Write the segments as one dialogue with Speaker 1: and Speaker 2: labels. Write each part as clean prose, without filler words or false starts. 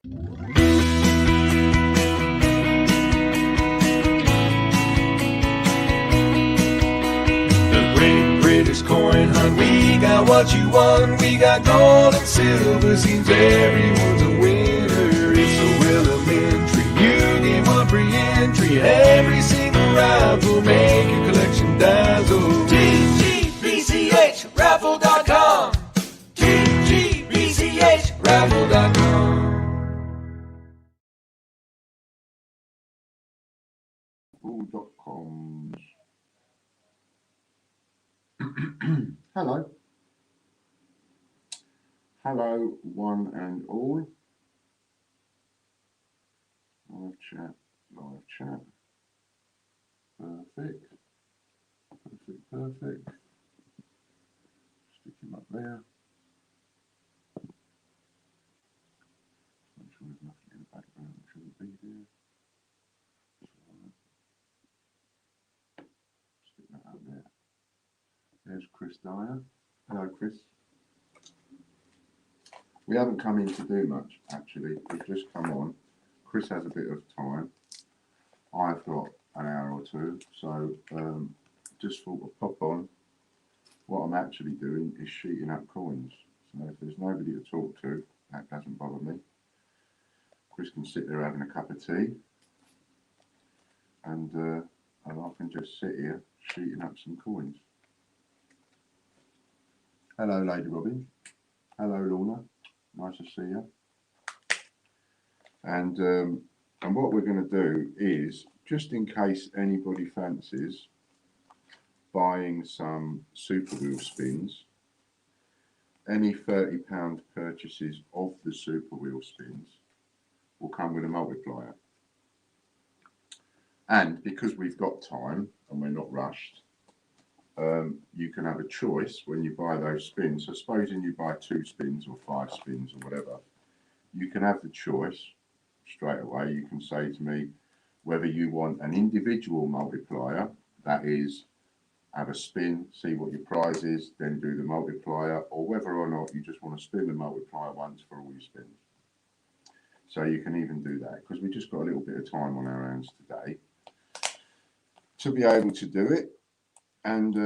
Speaker 1: The great British coin hunt, we got what you want. We got gold and silver, seems everyone's a winner. It's so elementary, you get one free entry. Every single raffle, make your collection dazzle. TGBCHraffle.com, TGBCHraffle.com.
Speaker 2: All.coms. Hello. Hello, one and all. Live chat, live chat. Perfect. Perfect. Stick him up there. Make sure there's nothing in the background that shouldn't be there. Stick that up there. There's Chris Dyer. Hello, Chris. We haven't come in to do much, actually. We've just come on. Chris has a bit of time. I've got an hour or two, so just thought I'd pop on. What I'm actually doing is sheeting up coins. So if there's nobody to talk to, that doesn't bother me. Chris can sit there having a cup of tea, and I can just sit here sheeting up some coins. Hello, Lady Robin. Hello, Lorna. Nice to see you. And what we're going to do is, just in case anybody fancies buying some Super Wheel spins, any £30 purchases of the Super Wheel spins will come with a multiplier. And because we've got time and we're not rushed, you can have a choice when you buy those spins. So supposing you buy 2 spins or 5 spins or whatever, you can have the choice straight away. You can say to me whether you want an individual multiplier, that is, have a spin, see what your prize is, then do the multiplier, or whether or not you just want to spin the multiplier once for all your spins. So you can even do that, because we just got a little bit of time on our hands today to be able to do it. And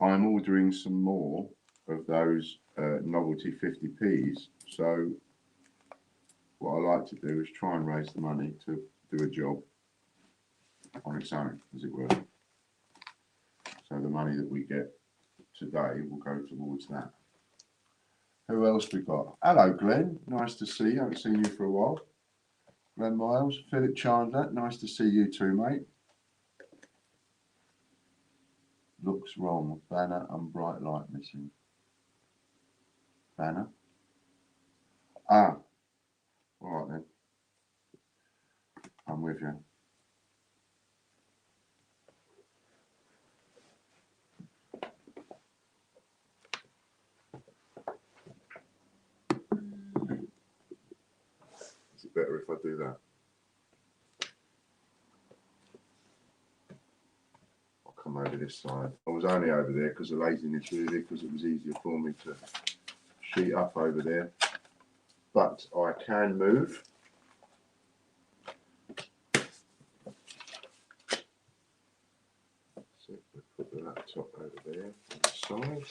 Speaker 2: I'm ordering some more of those novelty 50p's. So what I like to do is try and raise the money to do a job on its own, as it were. So the money that we get today will go towards that. Who else we got? Hello, Glenn. Nice to see you. I haven't seen you for a while. Glenn Miles, Philip Chandler. Nice to see you too, mate. Looks wrong. Banner and bright light missing. Banner. Ah. All right then. I'm with you. Is it better if I do that? I'll come over this side. I was only over there because of laziness, really, because it was easier for me to sheet up over there. But I can move. So we put the laptop over there on the side.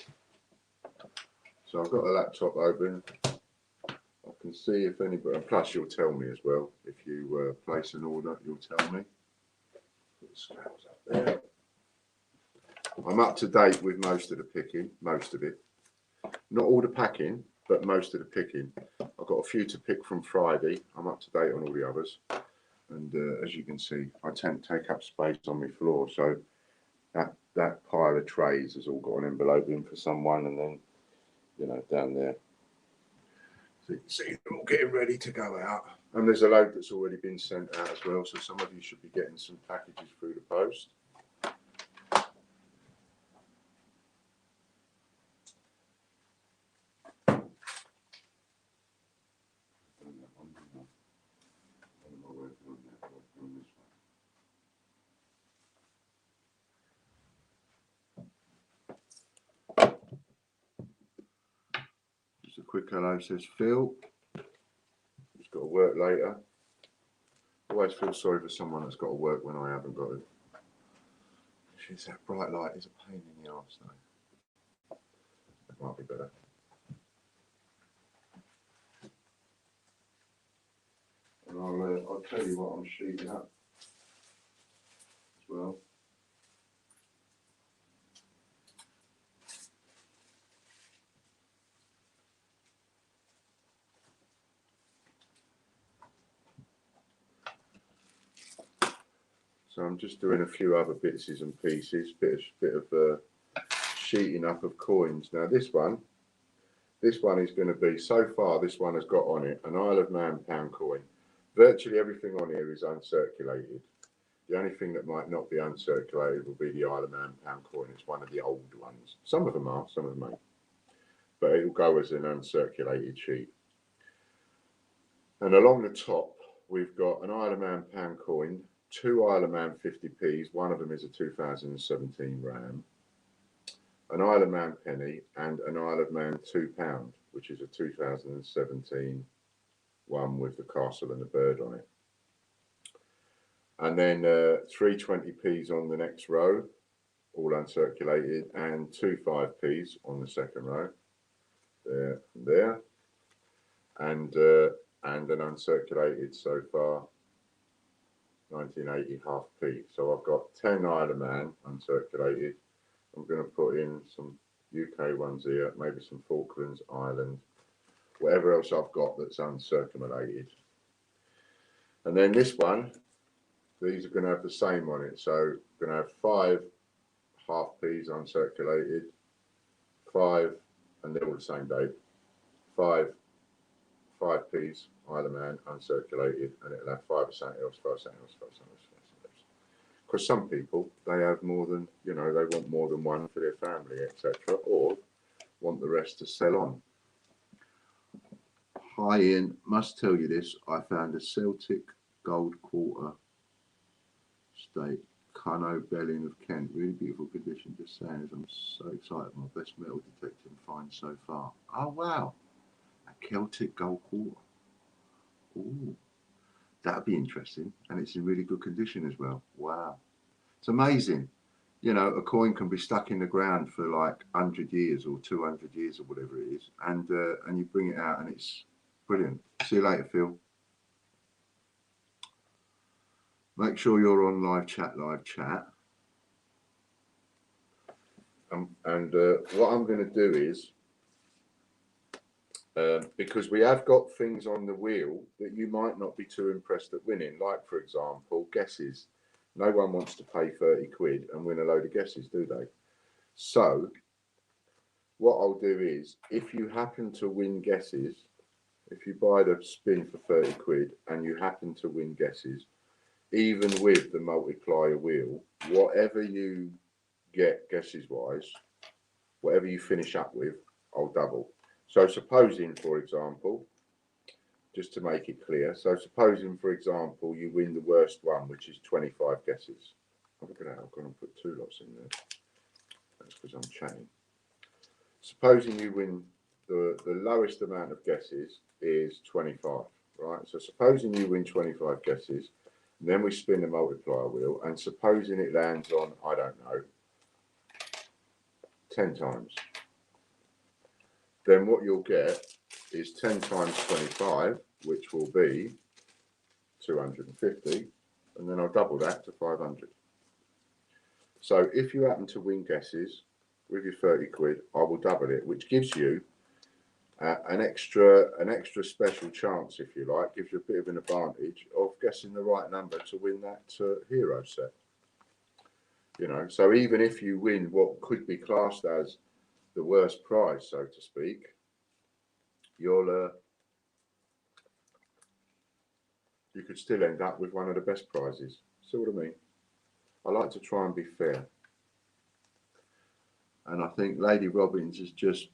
Speaker 2: So I've got the laptop open. I can see if anybody, and plus you'll tell me as well. If you place an order, you'll tell me. Put the scales up there. I'm up to date with most of the picking, most of it. Not all the packing, but most of the picking. I've got a few to pick from Friday. I'm up to date on all the others. And as you can see, I tend to take up space on my floor. So that pile of trays has all got an envelope in for someone, and then, you know, down there. So you can see they're all getting ready to go out. And there's a load that's already been sent out as well. So some of you should be getting some packages through the post. Just a quick hello, says Phil. work later. I always feel sorry for someone that's got to work when I haven't got to. She's that bright light is a pain in the arse though. That might be better. And I'll tell you what I'm sheeting up as well. So I'm just doing a few other bits and pieces, bit of sheeting up of coins. Now this one is going to be, so far this one has got on it an Isle of Man pound coin. Virtually everything on here is uncirculated. The only thing that might not be uncirculated will be the Isle of Man pound coin. It's one of the old ones. Some of them are, some of them ain't. But it will go as an uncirculated sheet. And along the top, we've got an Isle of Man pound coin, 2 Isle of Man 50p's, one of them is a 2017 Ram, an Isle of Man penny, and an Isle of Man £2, which is a 2017 one with the castle and the bird on it. And then 3 20p's on the next row, all uncirculated, and 2 5p's on the second row, there and there, and an uncirculated so far 1980 half p. So I've got 10 Isle of Man uncirculated. I'm going to put in some UK ones here, maybe some Falklands Island, whatever else I've got that's uncirculated. And then this one, these are going to have the same on it. So we're going to have 5 half p's uncirculated, 5, and they're all the same date, 5 5p's Isle of Man uncirculated, and it'll have 5 of something else, 5 of something else, 5 of something else, 5 of something else. Because some people, they have more than, you know, they want more than one for their family, etc., or want the rest to sell on. Hi Ian, must tell you this, I found a Celtic gold quarter state, Cunno Belling of Kent, really beautiful condition, just saying, as I'm so excited, my best metal detecting find so far. Oh wow, a Celtic gold quarter. Ooh, that'd be interesting, and it's in really good condition as well. Wow, it's amazing. You know, a coin can be stuck in the ground for like 100 years or 200 years or whatever it is, and you bring it out and it's brilliant. See you later, Phil. Make sure you're on live chat. And what I'm going to do is, because we have got things on the wheel that you might not be too impressed at winning, like for example, guesses. No one wants to pay 30 quid and win a load of guesses, do they? So what I'll do is, if you happen to win guesses, if you buy the spin for 30 quid and you happen to win guesses, even with the multiplier wheel, whatever you get guesses wise, whatever you finish up with, I'll double. So supposing, for example, just to make it clear, so supposing, for example, you win the worst one, which is 25 guesses. Oh, look at that, I've gone and put 2 lots in there. That's because I'm chatting. Supposing you win the lowest amount of guesses is 25, right? So supposing you win 25 guesses, and then we spin the multiplier wheel, and supposing it lands on, I don't know, 10 times. Then what you'll get is 10 times 25, which will be 250, and then I'll double that to 500. So if you happen to win guesses with your 30 quid, I will double it, which gives you an extra special chance, if you like, gives you a bit of an advantage of guessing the right number to win that hero set. You know, so even if you win what could be classed as the worst prize, so to speak, you'll you could still end up with one of the best prizes. See what I mean? I like to try and be fair. And I think Lady Robbins has just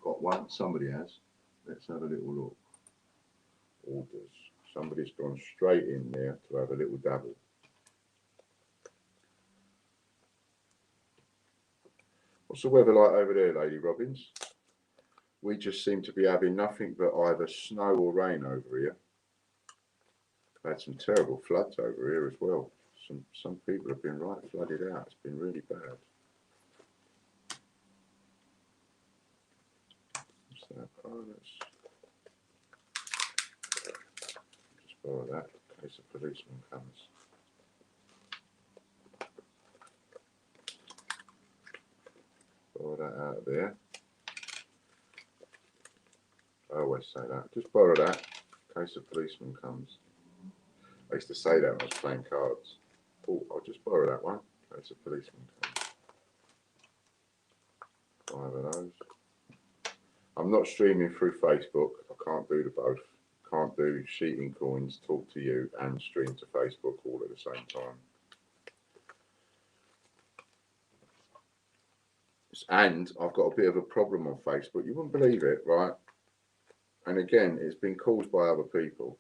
Speaker 2: got one. Somebody has. Let's have a little look. Orders. Somebody's gone straight in there to have a little dabble. What's the weather like over there, Lady Robbins? We just seem to be having nothing but either snow or rain over here. Had some terrible floods over here as well. Some people have been right flooded out. It's been really bad. What's that? Oh, let's just borrow that in case a policeman comes. Borrow that out of there. I always say that. Just borrow that in case a policeman comes. I used to say that when I was playing cards. Oh, I'll just borrow that one in case a policeman comes. 5 of those. I'm not streaming through Facebook. I can't do the both. Can't do sheeting coins, talk to you, and stream to Facebook all at the same time. And I've got a bit of a problem on Facebook. You wouldn't believe it, right? And again, it's been caused by other people.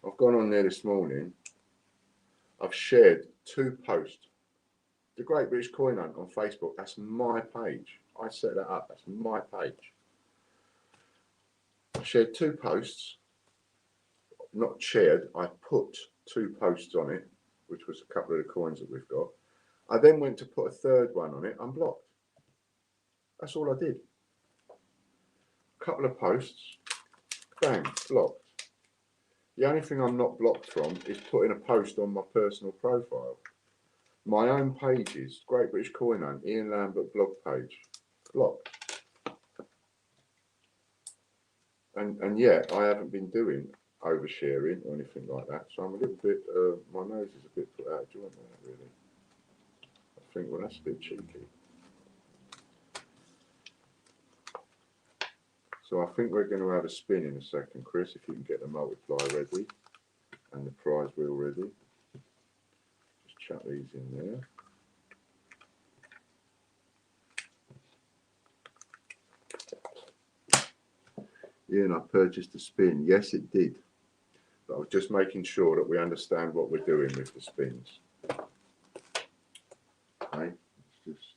Speaker 2: I've gone on there this morning. I've shared 2 posts. The Great British Coin Hunt on Facebook. That's my page. I set that up. That's my page. I shared 2 posts. Not shared. I put 2 posts on it, which was a couple of the coins that we've got. I then went to put a 3rd one on it. Unblocked. That's all I did. A couple of posts. Bang. Blocked. The only thing I'm not blocked from is putting a post on my personal profile. My own pages, Great British Coin Hunt, Ian Lambert blog page, blocked. And yet I haven't been doing oversharing or anything like that. So I'm a little bit, my nose is a bit put out of joint there, really. I think, well, that's a bit cheeky. So I think we're going to have a spin in a second, Chris, if you can get the multiplier ready and the prize wheel ready. Just chuck these in there. Ian, I purchased a spin. Yes, it did. But I was just making sure that we understand what we're doing with the spins. Okay, let's just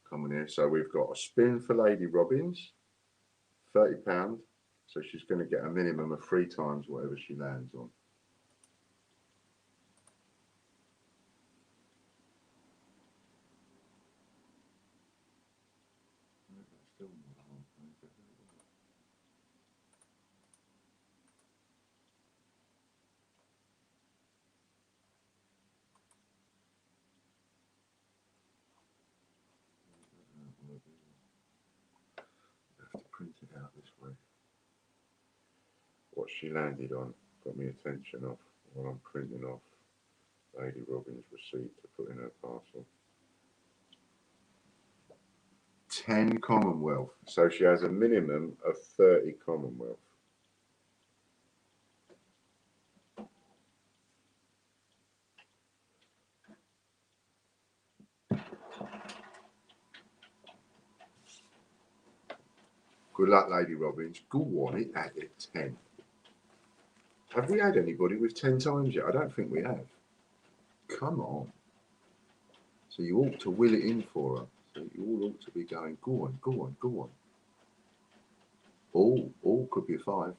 Speaker 2: come in here. So we've got a spin for Lady Robbins, £30. So she's going to get a minimum of 3 times whatever she lands on. I have to print it out this way. What she landed on got me attention off while I'm printing off Lady Robin's receipt to put in her parcel. 10 Commonwealth. So she has a minimum of 30 Commonwealth. Good luck, Lady Robbins. Go on, it added 10. Have we had anybody with 10 times yet? I don't think we have. Come on. So you ought to will it in for her. So you all ought to be going, go on, go on, go on. All could be a 5.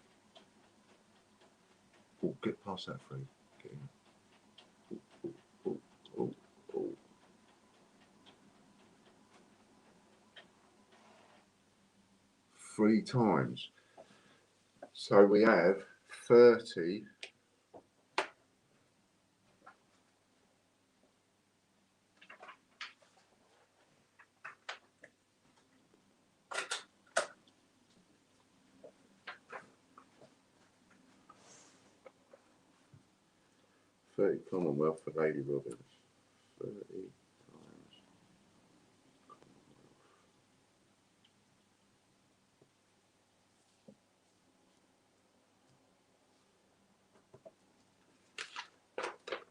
Speaker 2: Oh, get past that 3. Get in. Oh. 3 times. So we have 30. Commonwealth for Lady Robbins. 30 times.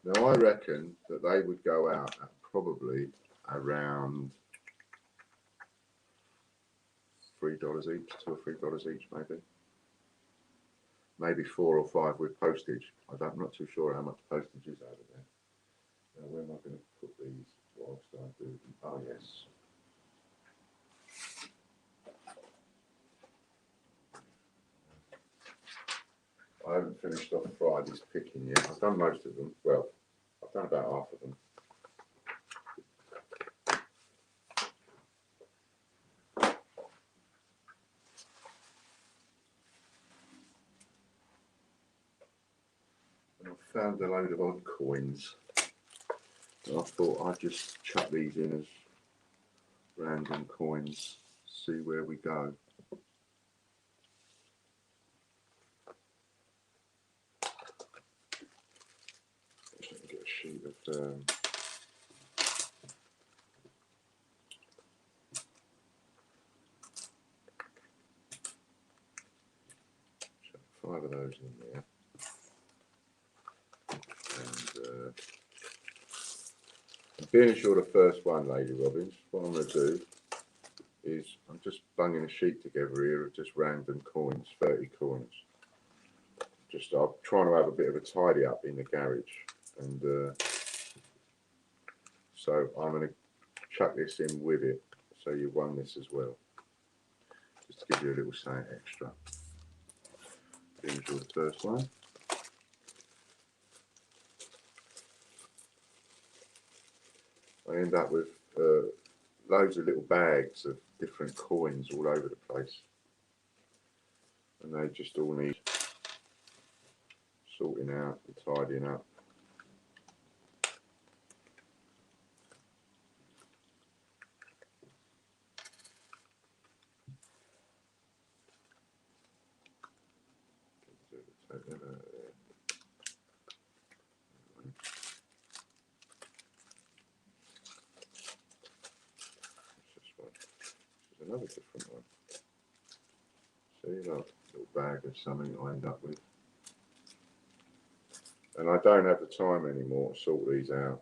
Speaker 2: Now I reckon that they would go out at probably around $3 each, $2 or $3 each, maybe 4 or 5 with postage. I'm not too sure how much postage is over there. Now where am I going to put these whilst I do them? Oh yes. I haven't finished off Friday's picking yet. I've done most of them. Well, I've done about half of them. And I've found a load of odd coins. And I thought I'd just chuck these in as random coins, see where we go. Get a sheet of five of those in there, and being sure the first one, Lady Robbins, what I'm going to do is I'm just bunging a sheet together here of just random coins, 30 coins. Just I'm trying to have a bit of a tidy up in the garage, and so I'm going to chuck this in with it, so you won this as well, just to give you a little something extra. Enjoy the first one. I end up with loads of little bags of different coins all over the place, and they just all need sorting out and tidying up. Take that out of there. This one. This is another different one. See, look, little bag of something I end up with. And I don't have the time anymore to sort these out,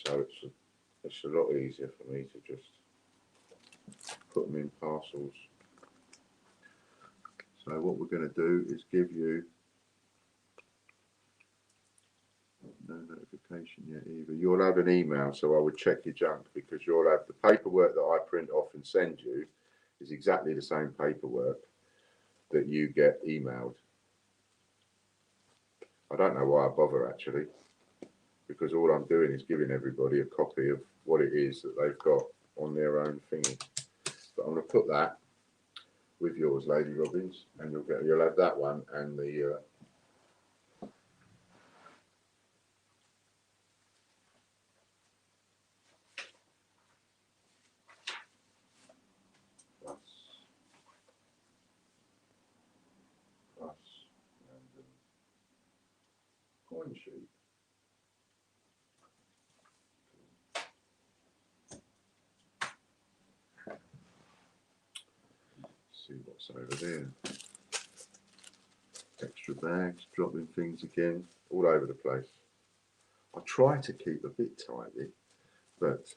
Speaker 2: so it's a lot easier for me to just put them in parcels. So what we're going to do is give you no notification yet either. You'll have an email, so I would check your junk, because you'll have the paperwork that I print off and send you is exactly the same paperwork that you get emailed. I don't know why I bother actually, because all I'm doing is giving everybody a copy of what it is that they've got on their own thingy. But I'm going to put that with yours, Lady Robbins, and you'll have that one and the plus and coin sheet. See what's over there. Extra bags, dropping things again, all over the place. I try to keep a bit tidy, but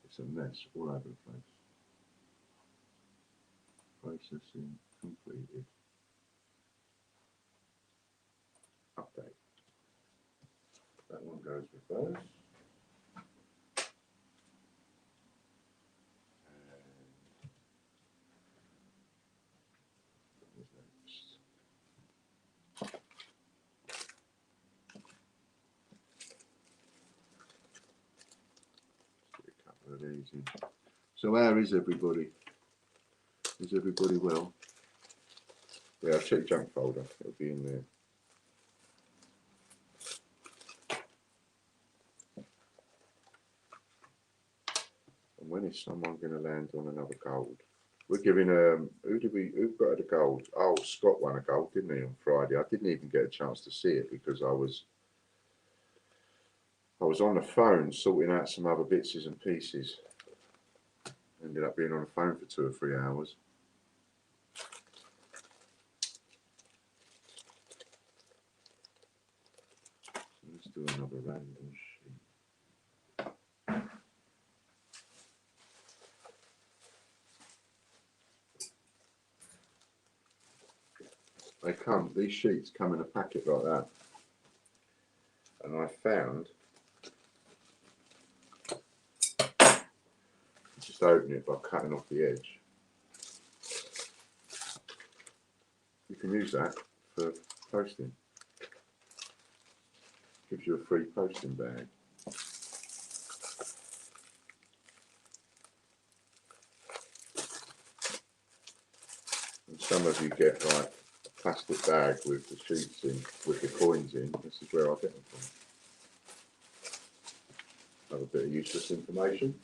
Speaker 2: it's a mess all over the place. Processing completed. Update. That one goes with those. Easy. So how is everybody? Is everybody well? Yeah, I'll check junk folder. It'll be in there. And when is someone going to land on another gold? We're giving who got the gold? Oh, Scott won a gold, didn't he, on Friday? I didn't even get a chance to see it because I was on the phone sorting out some other bits and pieces. Ended up being on the phone for 2 or 3 hours. Let's do another random sheet. These sheets come in a packet like that. And I found, just open it by cutting off the edge. You can use that for posting. Gives you a free posting bag. And some of you get like a plastic bag with the sheets in, with the coins in. This is where I get them from. Have a bit of useless information.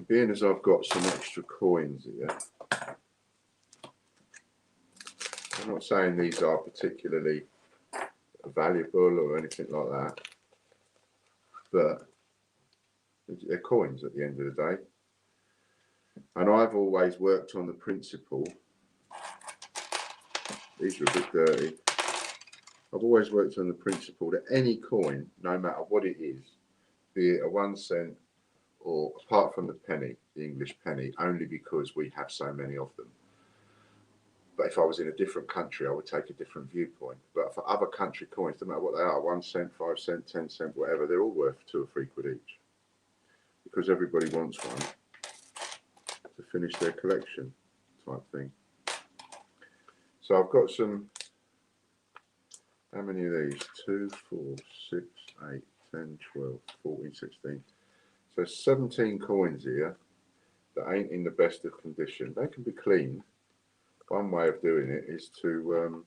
Speaker 2: Being as I've got some extra coins here, I'm not saying these are particularly valuable or anything like that, but they're coins at the end of the day. And I've always worked on the principle, these are a bit dirty, I've always worked on the principle that any coin, no matter what it is, be it a 1 cent or apart from the penny, the English penny, only because we have so many of them. But if I was in a different country, I would take a different viewpoint. But for other country coins, no matter what they are, 1 cent, 5 cent, 10 cent, whatever, they're all worth 2 or 3 quid each. Because everybody wants one to finish their collection type thing. So I've got some, how many of these? 2, 4, 6, 8, 10, 12, 14, 16. So 17 coins here that ain't in the best of condition. They can be cleaned. One way of doing it is to,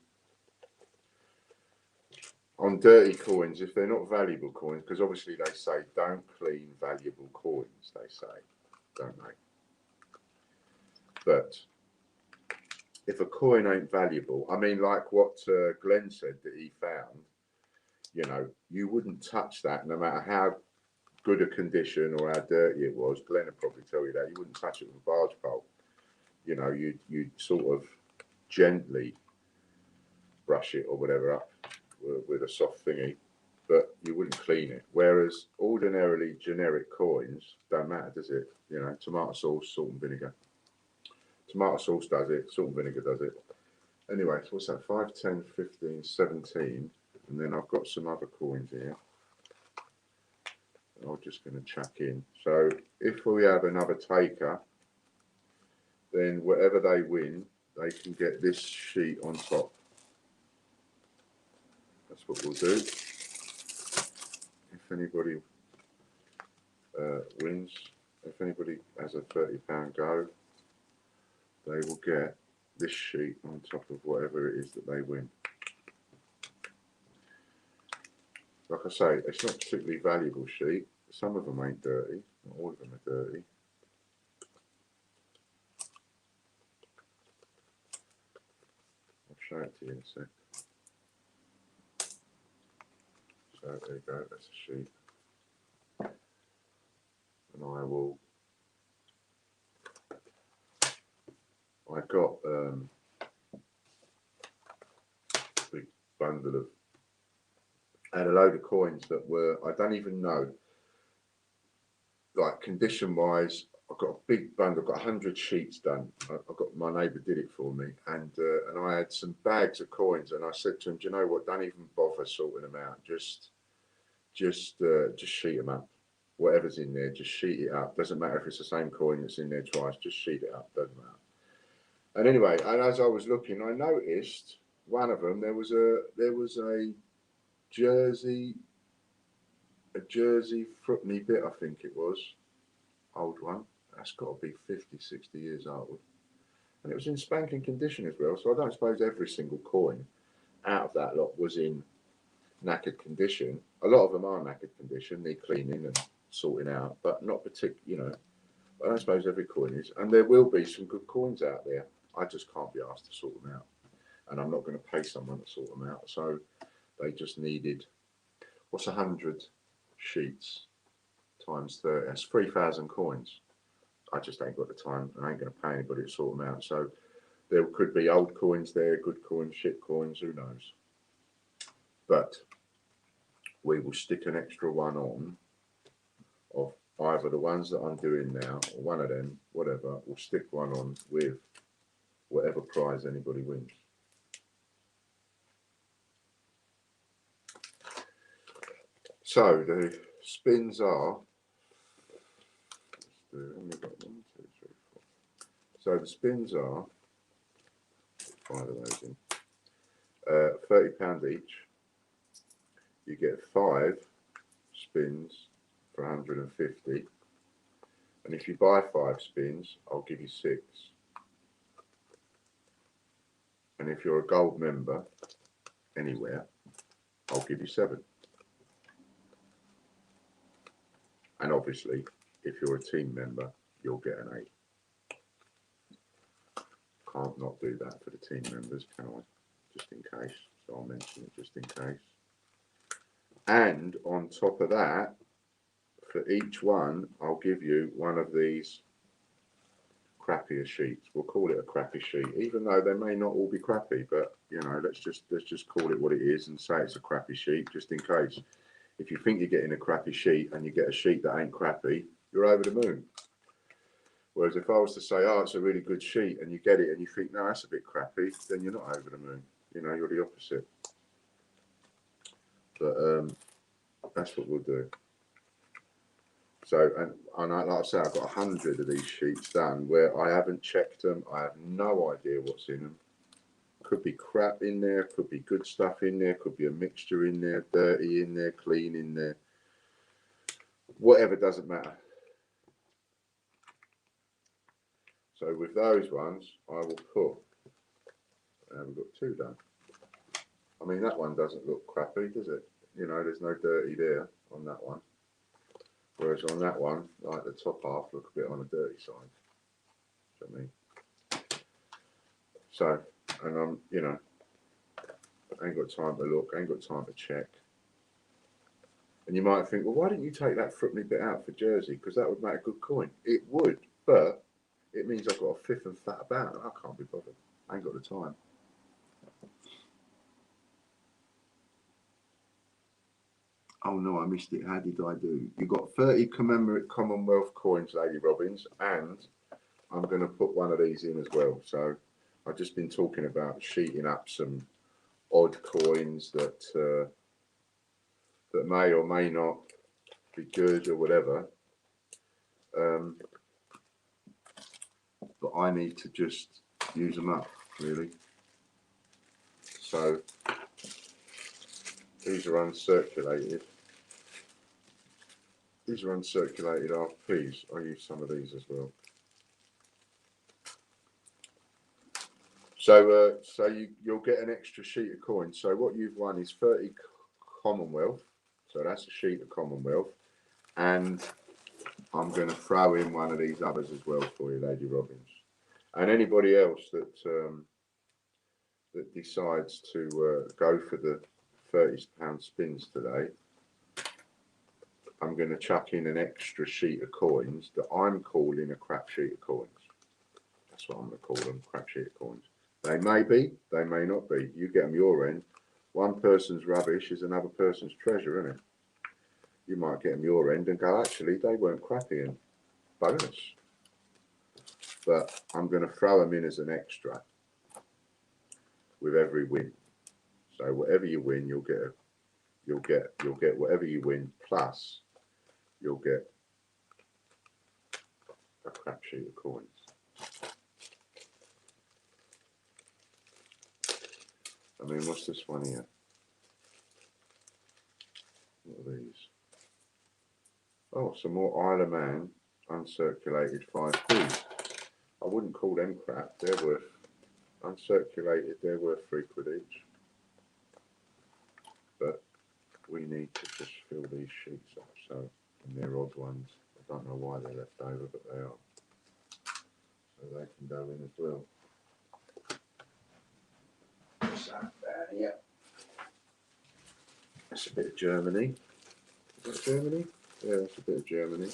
Speaker 2: on dirty coins, if they're not valuable coins, because obviously they say don't clean valuable coins, they say, don't they? But if a coin ain't valuable, I mean, like what Glenn said that he found, you know, you wouldn't touch that no matter how good a condition or how dirty it was. Glenn would probably tell you that. You wouldn't touch it with a barge pole. You know, you'd sort of gently brush it or whatever up with a soft thingy, but you wouldn't clean it. Whereas ordinarily generic coins, don't matter, does it? You know, tomato sauce, salt and vinegar. Tomato sauce does it, salt and vinegar does it. Anyway, so what's that? 5, 10, 15, 17. And then I've got some other coins here. I'm just going to chuck in. So if we have another taker, then whatever they win, they can get this sheet on top. That's what we'll do. If anybody wins, if anybody has a £30 go, they will get this sheet on top of whatever it is that they win. Like I say, it's not a particularly valuable sheet. Some of them ain't dirty. Not all of them are dirty. I'll show it to you in a sec. So there you go, that's a sheet. And I got a big bundle of, I had a load of coins that were, I don't even know, like condition wise, I've got a big bundle, I've got 100 sheets done. I've got, my neighbour did it for me, and I had some bags of coins, and I said to him, do you know what, don't even bother sorting them out, just sheet them up. Whatever's in there, just sheet it up. Doesn't matter if it's the same coin that's in there twice, just sheet it up, doesn't matter. And anyway, and as I was looking, I noticed one of them, there was a Jersey Fruitney bit, I think it was, old one. That's got to be 50, 60 years old. And it was in spanking condition as well, so I don't suppose every single coin out of that lot was in knackered condition. A lot of them are knackered condition, need cleaning and sorting out, but not particular, you know, I don't suppose every coin is. And there will be some good coins out there. I just can't be asked to sort them out. And I'm not going to pay someone to sort them out. So they just needed, what's 100 sheets times 30? That's 3,000 coins. I just ain't got the time. I ain't going to pay anybody to sort them out. So there could be old coins there, good coins, shit coins, who knows. but we will stick an extra one on of either the ones that I'm doing now or one of them, whatever. We'll stick one on with whatever prize anybody wins. So the spins are, so the spins are, 5 of those in, £30 each. You get 5 spins for 150, and if you buy 5 spins, I'll give you 6. And if you're a gold member anywhere, I'll give you 7. And obviously, if you're a team member, you'll get an 8. Can't not do that for the team members, can I? Just in case. So I'll mention it just in case. And on top of that, for each one, I'll give you one of these crappier sheets. We'll call it a crappy sheet, even though they may not all be crappy. But you know, let's just call it what it is and say it's a crappy sheet, just in case. If you think you're getting a crappy sheet and you get a sheet that ain't crappy, you're over the moon. Whereas if I was to say, oh, it's a really good sheet, and you get it and you think, no, that's a bit crappy, then you're not over the moon. You know, you're the opposite. But that's what we'll do. So, and like I say, I've got 100 of these sheets done where I haven't checked them. I have no idea what's in them. Could be crap in there, could be good stuff in there, could be a mixture in there, dirty in there, clean in there. Whatever, doesn't matter. So with those ones, I will put, we've got 2 done. I mean, that one doesn't look crappy, does it? You know, there's no dirty there on that one. Whereas on that one, like the top half, look a bit on the dirty side. Do you know what I mean? So, and I'm, you know, I ain't got time to look, I ain't got time to check. And you might think, well, why didn't you take that footly bit out for Jersey? Because that would make a good coin. It would, but it means I've got a fifth and fat about, and I can't be bothered. I ain't got the time. Oh no, I missed it. How did I do? You got 30 Commonwealth coins, Lady Robbins, and I'm going to put one of these in as well. So I've just been talking about sheeting up some odd coins that that may or may not be good or whatever. But I need to just use them up, really. So these are uncirculated. These are uncirculated RPs. I'll use some of these as well. So, you'll get an extra sheet of coins. So what you've won is 30 Commonwealth. So that's a sheet of Commonwealth. And I'm going to throw in one of these others as well for you, Lady Robbins. And anybody else that that decides to go for the £30 spins today, I'm going to chuck in an extra sheet of coins that I'm calling a crap sheet of coins. That's what I'm going to call them, crap sheet of coins. They may be, they may not be. You get them your end. One person's rubbish is another person's treasure, isn't it? You might get them your end and go, actually, they weren't crappy and bonus. But I'm going to throw them in as an extra with every win. So whatever you win, you'll get whatever you win, plus you'll get a crap sheet of coins. I mean, what's this one here? What are these? Oh, some more Isle of Man uncirculated 5p. I wouldn't call them crap. They're worth, uncirculated, they're worth £3 each. But we need to just fill these sheets up. So, and they're odd ones. I don't know why they're left over, but they are. So they can go in as well. So, yeah. That's a bit of Germany. Is that Germany? Yeah, that's a bit of Germany.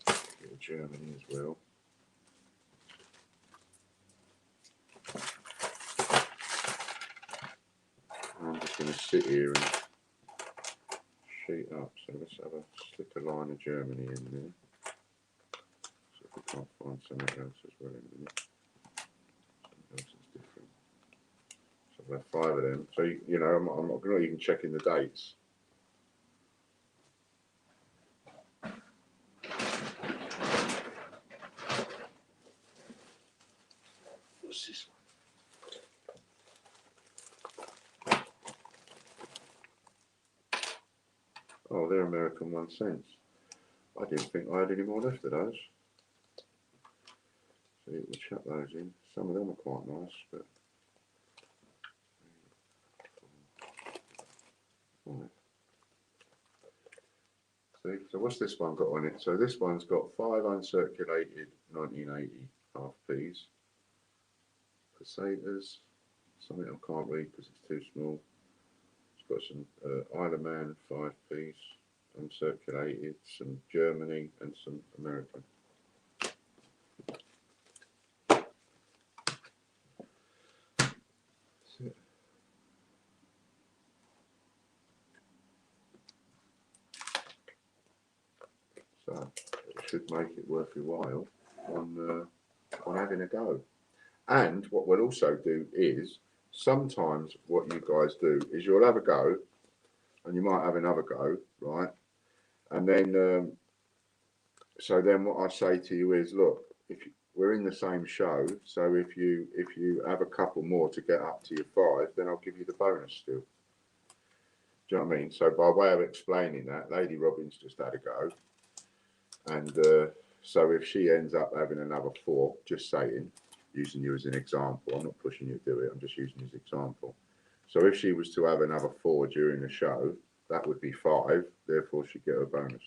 Speaker 2: A bit of Germany as well. I'm just going to sit here and sheet up. So let's have a stick a line of Germany in there. See if we can't find something else as well in a minute. Something else is different. So we'll have 5 of them. So you know, I'm not even checking the dates. What's this one? Oh, they're American 1 cents. I didn't think I had any more left of those. So we'll chuck those in. Some of them are quite nice, but see, so what's this one got on it? So this one's got 5 uncirculated 1980 half P's. Pesetas, something I can't read because it's too small. It's got some Isle of Man 5 P's, uncirculated, some Germany and some American. That's it. So it should make it worth your while on having a go. And what we'll also do is, sometimes what you guys do is you'll have a go, and you might have another go, right? And then, so then what I say to you is, look, we're in the same show, so if you have a couple more to get up to your 5, then I'll give you the bonus still. Do you know what I mean? So by way of explaining that, Lady Robin's just had a go, and so if she ends up having another 4, just saying, using you as an example, I'm not pushing you to do it, I'm just using you as an example. So if she was to have another 4 during the show, that would be 5, therefore she'd get a bonus,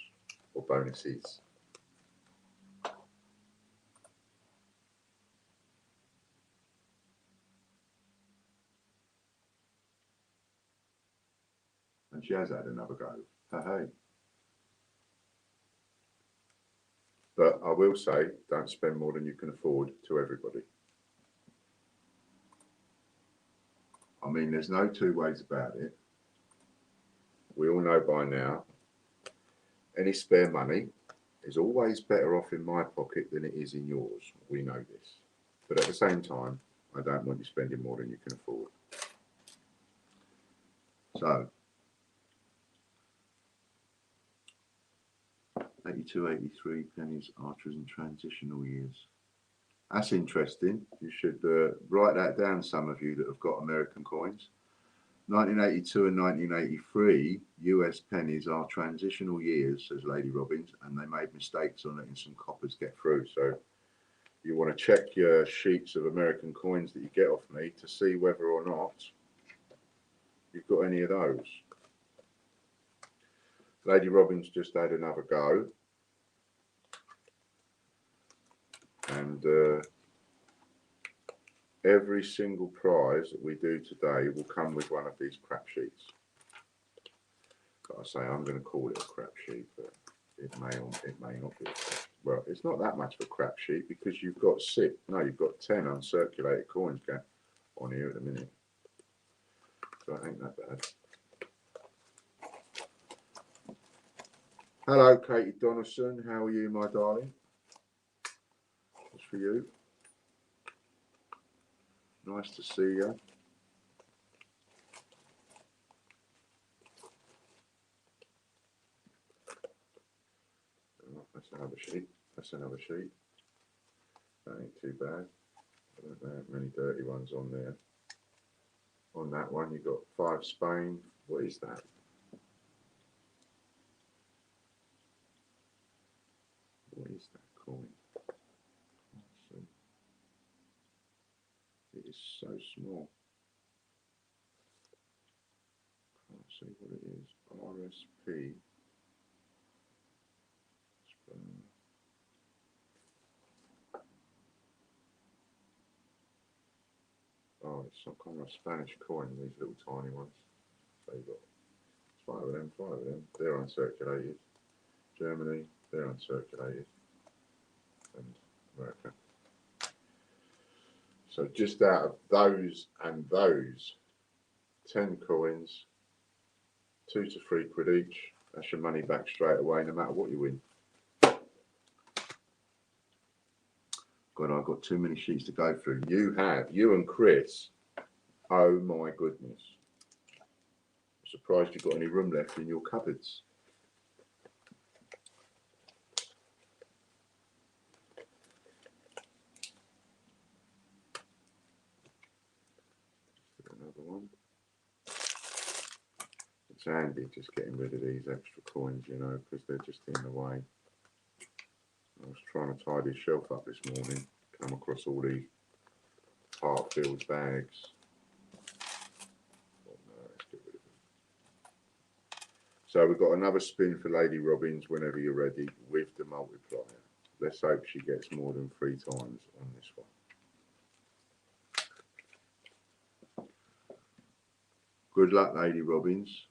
Speaker 2: or bonuses. And she has had another go. Hey. But I will say, don't spend more than you can afford to everybody. I mean, there's no 2 ways about it. We all know by now, any spare money is always better off in my pocket than it is in yours. We know this. But at the same time, I don't want you spending more than you can afford. So, 82, 83 pennies, archers and transitional years. That's interesting. You should write that down, some of you that have got American coins. 1982 and 1983 US pennies are transitional years, says Lady Robbins, and they made mistakes on letting some coppers get through. So you want to check your sheets of American coins that you get off me to see whether or not you've got any of those. Lady Robbins just had another go, and every single prize that we do today will come with one of these crap sheets. Gotta say, I'm going to call it a crap sheet, but it may not be. Well, it's not that much of a crap sheet because you've got 10 uncirculated coins on here at the minute. So it ain't that bad. Hello, Katie Donaldson. How are you, my darling? What's for you? Nice to see you. Oh, that's another sheet. That's another sheet. That ain't too bad. I don't have many dirty ones on there. On that one, you've got 5 Spain. What is that? What is that coin? Let's see. It is so small. Can't see what it is. RSP. Oh, it's some kind of Spanish coin, these little tiny ones. So you've got 5 of them, 5 of them. They're uncirculated. Germany, they're uncirculated. And America. So just out of those and those, 10 coins, 2 to 3 quid each. That's your money back straight away, no matter what you win. God, I've got too many sheets to go through. You and Chris, oh my goodness. I'm surprised you've got any room left in your cupboards. Another one. It's handy just getting rid of these extra coins, you know, because they're just in the way. I was trying to tidy the shelf up this morning, come across all these heart-filled bags. Oh, no, let's get rid of them. So we've got another spin for Lady Robbins whenever you're ready with the multiplier. Let's hope she gets more than 3 times on this one. Good luck, Lady Robbins.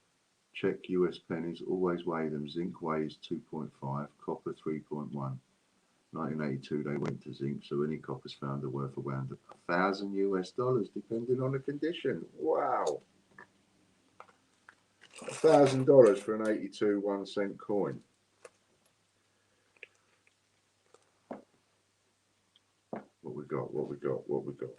Speaker 2: Check US pennies, always weigh them. Zinc weighs 2.5, copper 3.1. 1982 they went to zinc, so any coppers found are worth around $1,000 US, depending on the condition. Wow. $1,000 for an 82 1-cent coin. What we got, what we got, what we got.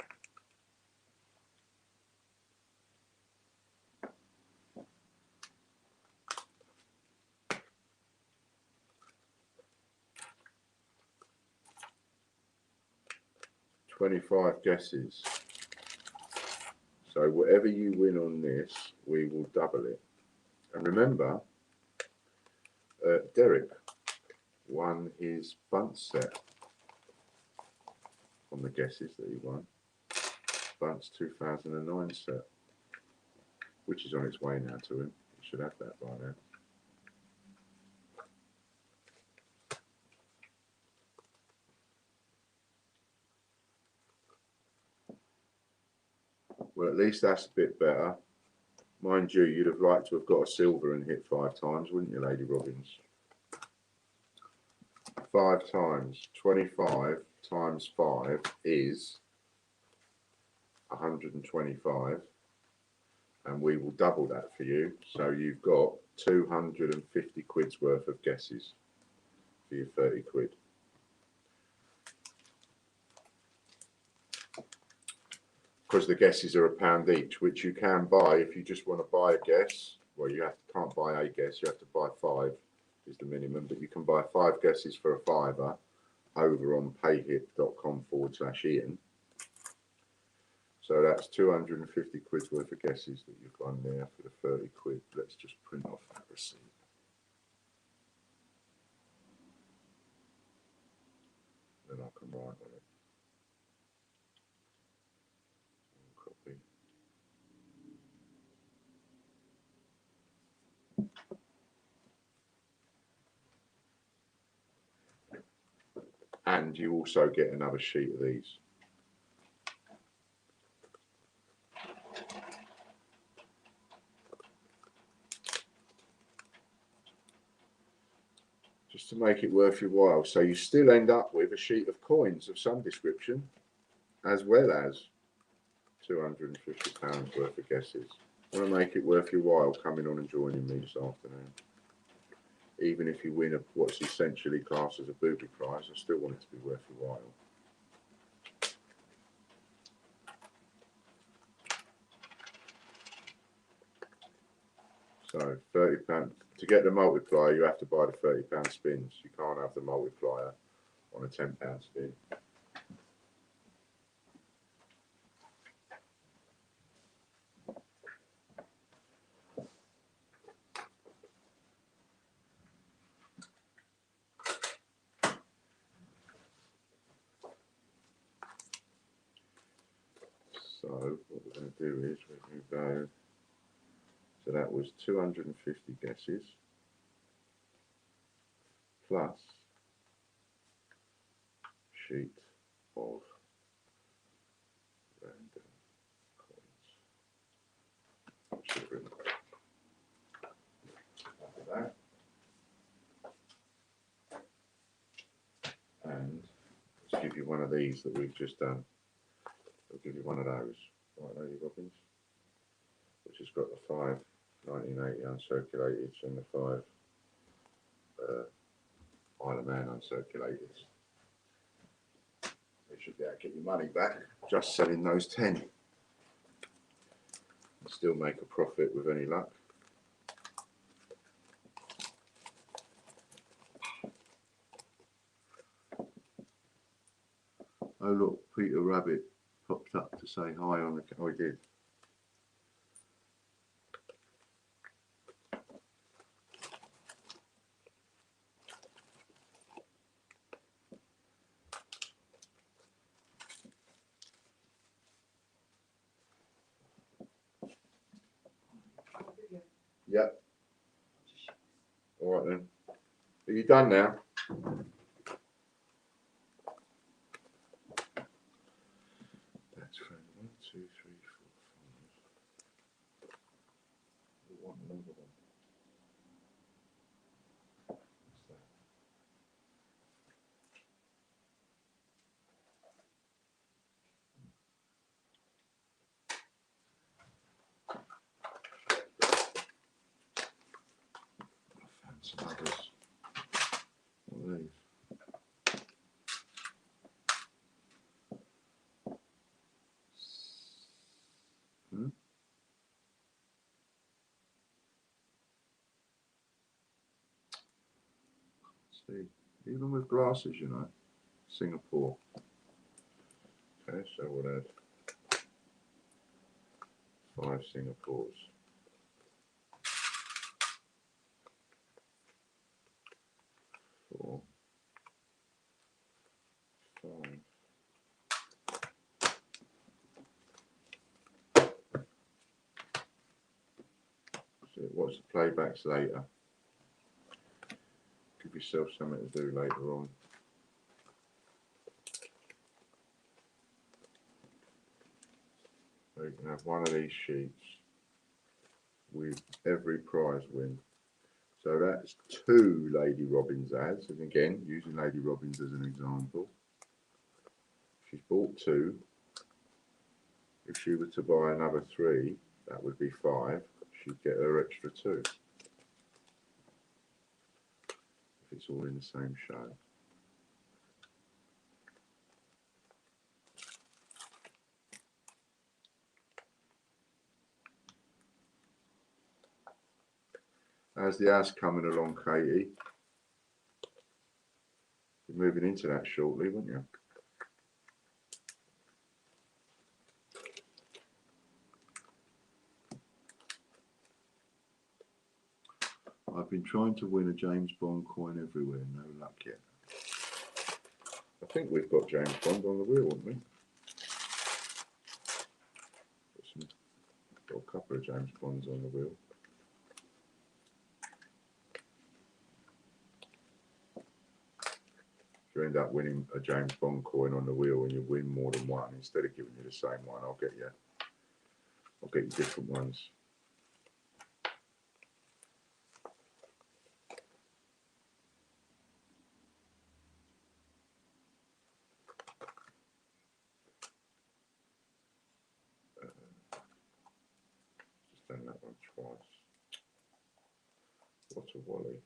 Speaker 2: $25 guesses. So whatever you win on this, we will double it. And remember, Derek won his bunce set on the guesses that he won. Bunce 2009 set, which is on its way now to him. He should have that by now. Well, at least that's a bit better. Mind you, you'd have liked to have got a silver and hit 5 times, wouldn't you, Lady Robbins? 5 times. 25 times 5 is 125. And we will double that for you. So you've got 250 quid's worth of guesses for your 30 quid. Because the guesses are £1 each, which you can buy if you just want to buy a guess. Well, you can't buy a guess, you have to buy 5 is the minimum, but you can buy 5 guesses for a £5 over on payhip.com/Ian. So that's 250 quid's worth of guesses that you've won there for the 30 quid. Let's just print off that receipt. Then I can write on it. Copy. And you also get another sheet of these. Just to make it worth your while. So you still end up with a sheet of coins of some description, as well as £250 worth of guesses. I want to make it worth your while coming on and joining me this afternoon. Even if you win what's essentially classed as a booby prize, I still want it to be worth your while. So £30. To get the multiplier, you have to buy the £30 spins. You can't have the multiplier on a £10 spin. So what we're going to do is we're going to go. So that was 250 guesses plus sheet of random coins. Should have written that. And let's give you one of these that we've just done. I'll give you one of those. Right, Lady Robbins. which has got the 5 1980 uncirculated and the 5 Isle of Man uncirculated. You should be able to get your money back just selling those 10. And still make a profit with any luck. Oh look, Peter Rabbit popped up to say hi on the... Oh, he did. Yep. All right then. Are you done now? That's from 1, 2, 3, 4, 5. We want another one. What's that? I found some others. What are these? Hmm? See, even with glasses, you know. Singapore. Okay, so we'll add 5 Singapores. 4, 5. So watch the playbacks later. Give yourself something to do later on. So you can have one of these sheets with every prize win. So that's 2 Lady Robins ads, and again, using Lady Robins as an example. She's bought 2. If she were to buy another 3, that would be 5. She'd get her extra 2. If it's all in the same show. How's the house coming along, Katie? You're moving into that shortly, won't you? I've been trying to win a James Bond coin everywhere, no luck yet. I think we've got James Bond on the wheel, haven't we? Got a couple of James Bonds on the wheel. If you end up winning a James Bond coin on the wheel and you win more than one, instead of giving you the same one, I'll get you different ones. Just done that one twice. What a wally.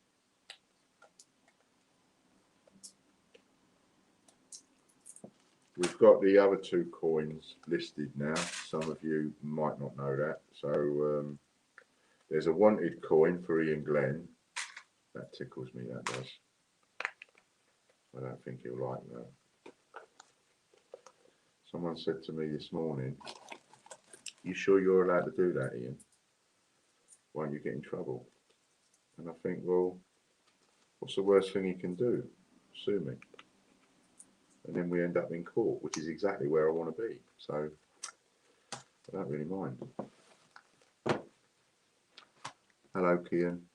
Speaker 2: We've got the other 2 coins listed now. Some of you might not know that. So there's a wanted coin for Ian Glenn. That tickles me, that does. I don't think he'll like that. Someone said to me this morning, "You sure you're allowed to do that, Ian? Won't you get in trouble?" And I think, well, what's the worst thing he can do? Sue me. And then we end up in court, which is exactly where I want to be. So I don't really mind. Hello, Kian.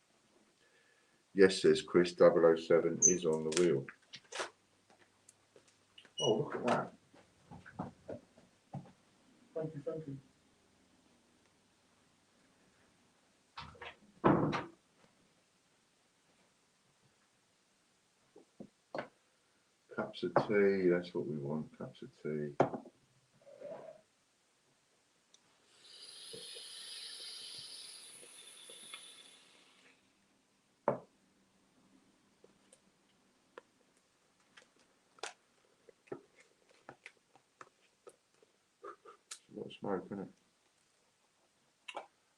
Speaker 2: Yes, says Chris, 007 is on the wheel. Oh, look at that. Thank you, thank you. Cups of tea, that's what we want, cups of tea. a lot of smoke, isn't it?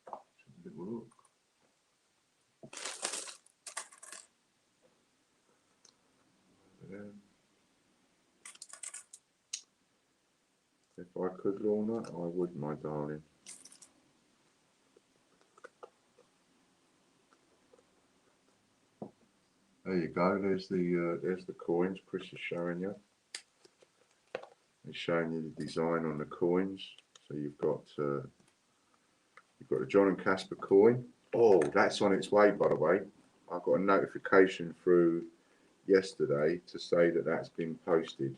Speaker 2: Have a little look. If I could, Lorna, I would, my darling. There you go. There's the coins Chris is showing you. He's showing you the design on the coins. So you've got the John and Casper coin. Oh, that's on its way, by the way. I got a notification through yesterday to say that that's been posted.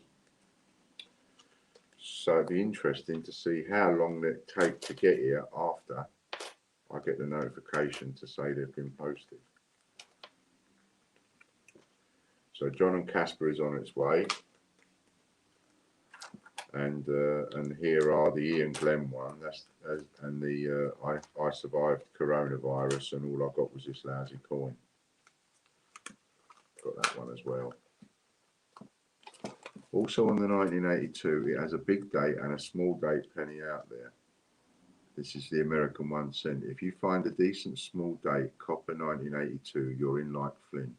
Speaker 2: So it'd be interesting to see how long it take to get here after I get the notification to say they've been posted. So John and Casper is on its way, and here are the Ian Glenn one. And the I survived coronavirus, and all I got was this lousy coin. Got that one as well. Also on the 1982, it has a big date and a small date penny out there. This is the American 1 cent. If you find a decent small date copper 1982, you're in like Flint.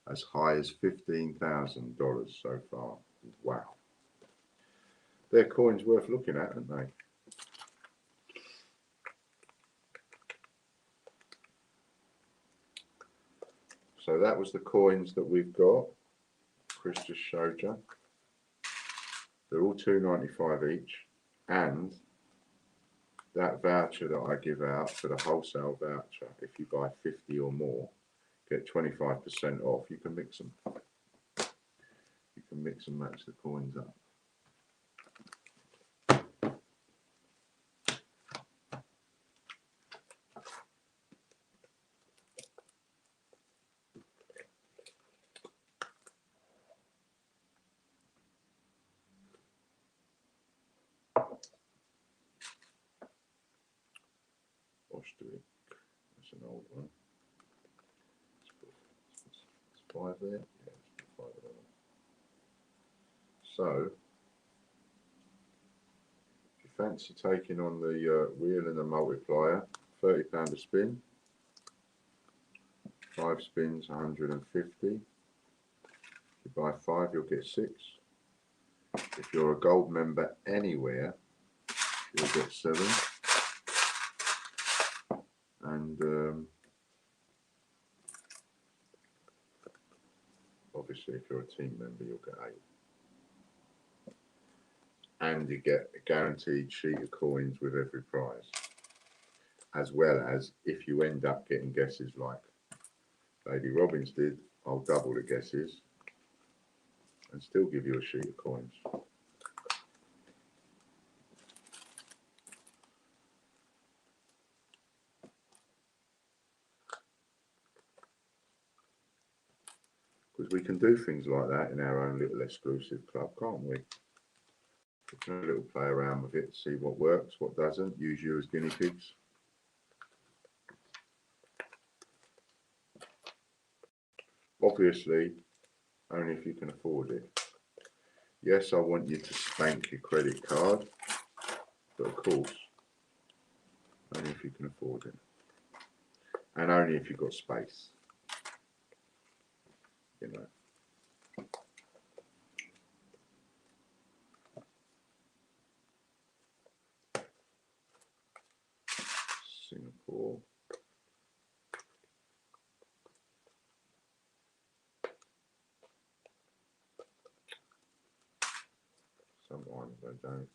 Speaker 2: As high as $15,000 so far. Wow. They're coins worth looking at, aren't they? So that was the coins that we've got. Chris just showed you. They're all $2.95 each, and that voucher that I give out for the wholesale voucher, if you buy 50 or more, get 25% off. You can mix them. You can mix and match the coins up. Ostrich, that's an old one. It's 5 there. Yeah, it's 5 there. So, if you fancy taking on the wheel and the multiplier, £30 a spin. 5 spins, 150. If you buy 5, you'll get 6. If you're a gold member anywhere, you'll get 7. And obviously, if you're a team member, you'll get 8. And you get a guaranteed sheet of coins with every prize. As well as, if you end up getting guesses like Lady Robbins did, I'll double the guesses and still give you a sheet of coins. Because we can do things like that in our own little exclusive club, can't we? We can have a little play around with it, see what works, what doesn't, use you as guinea pigs. Obviously, only if you can afford it. Yes, I want you to spank your credit card, but of course, only if you can afford it. And only if you've got space. You know. Singapore. Sometimes I don't.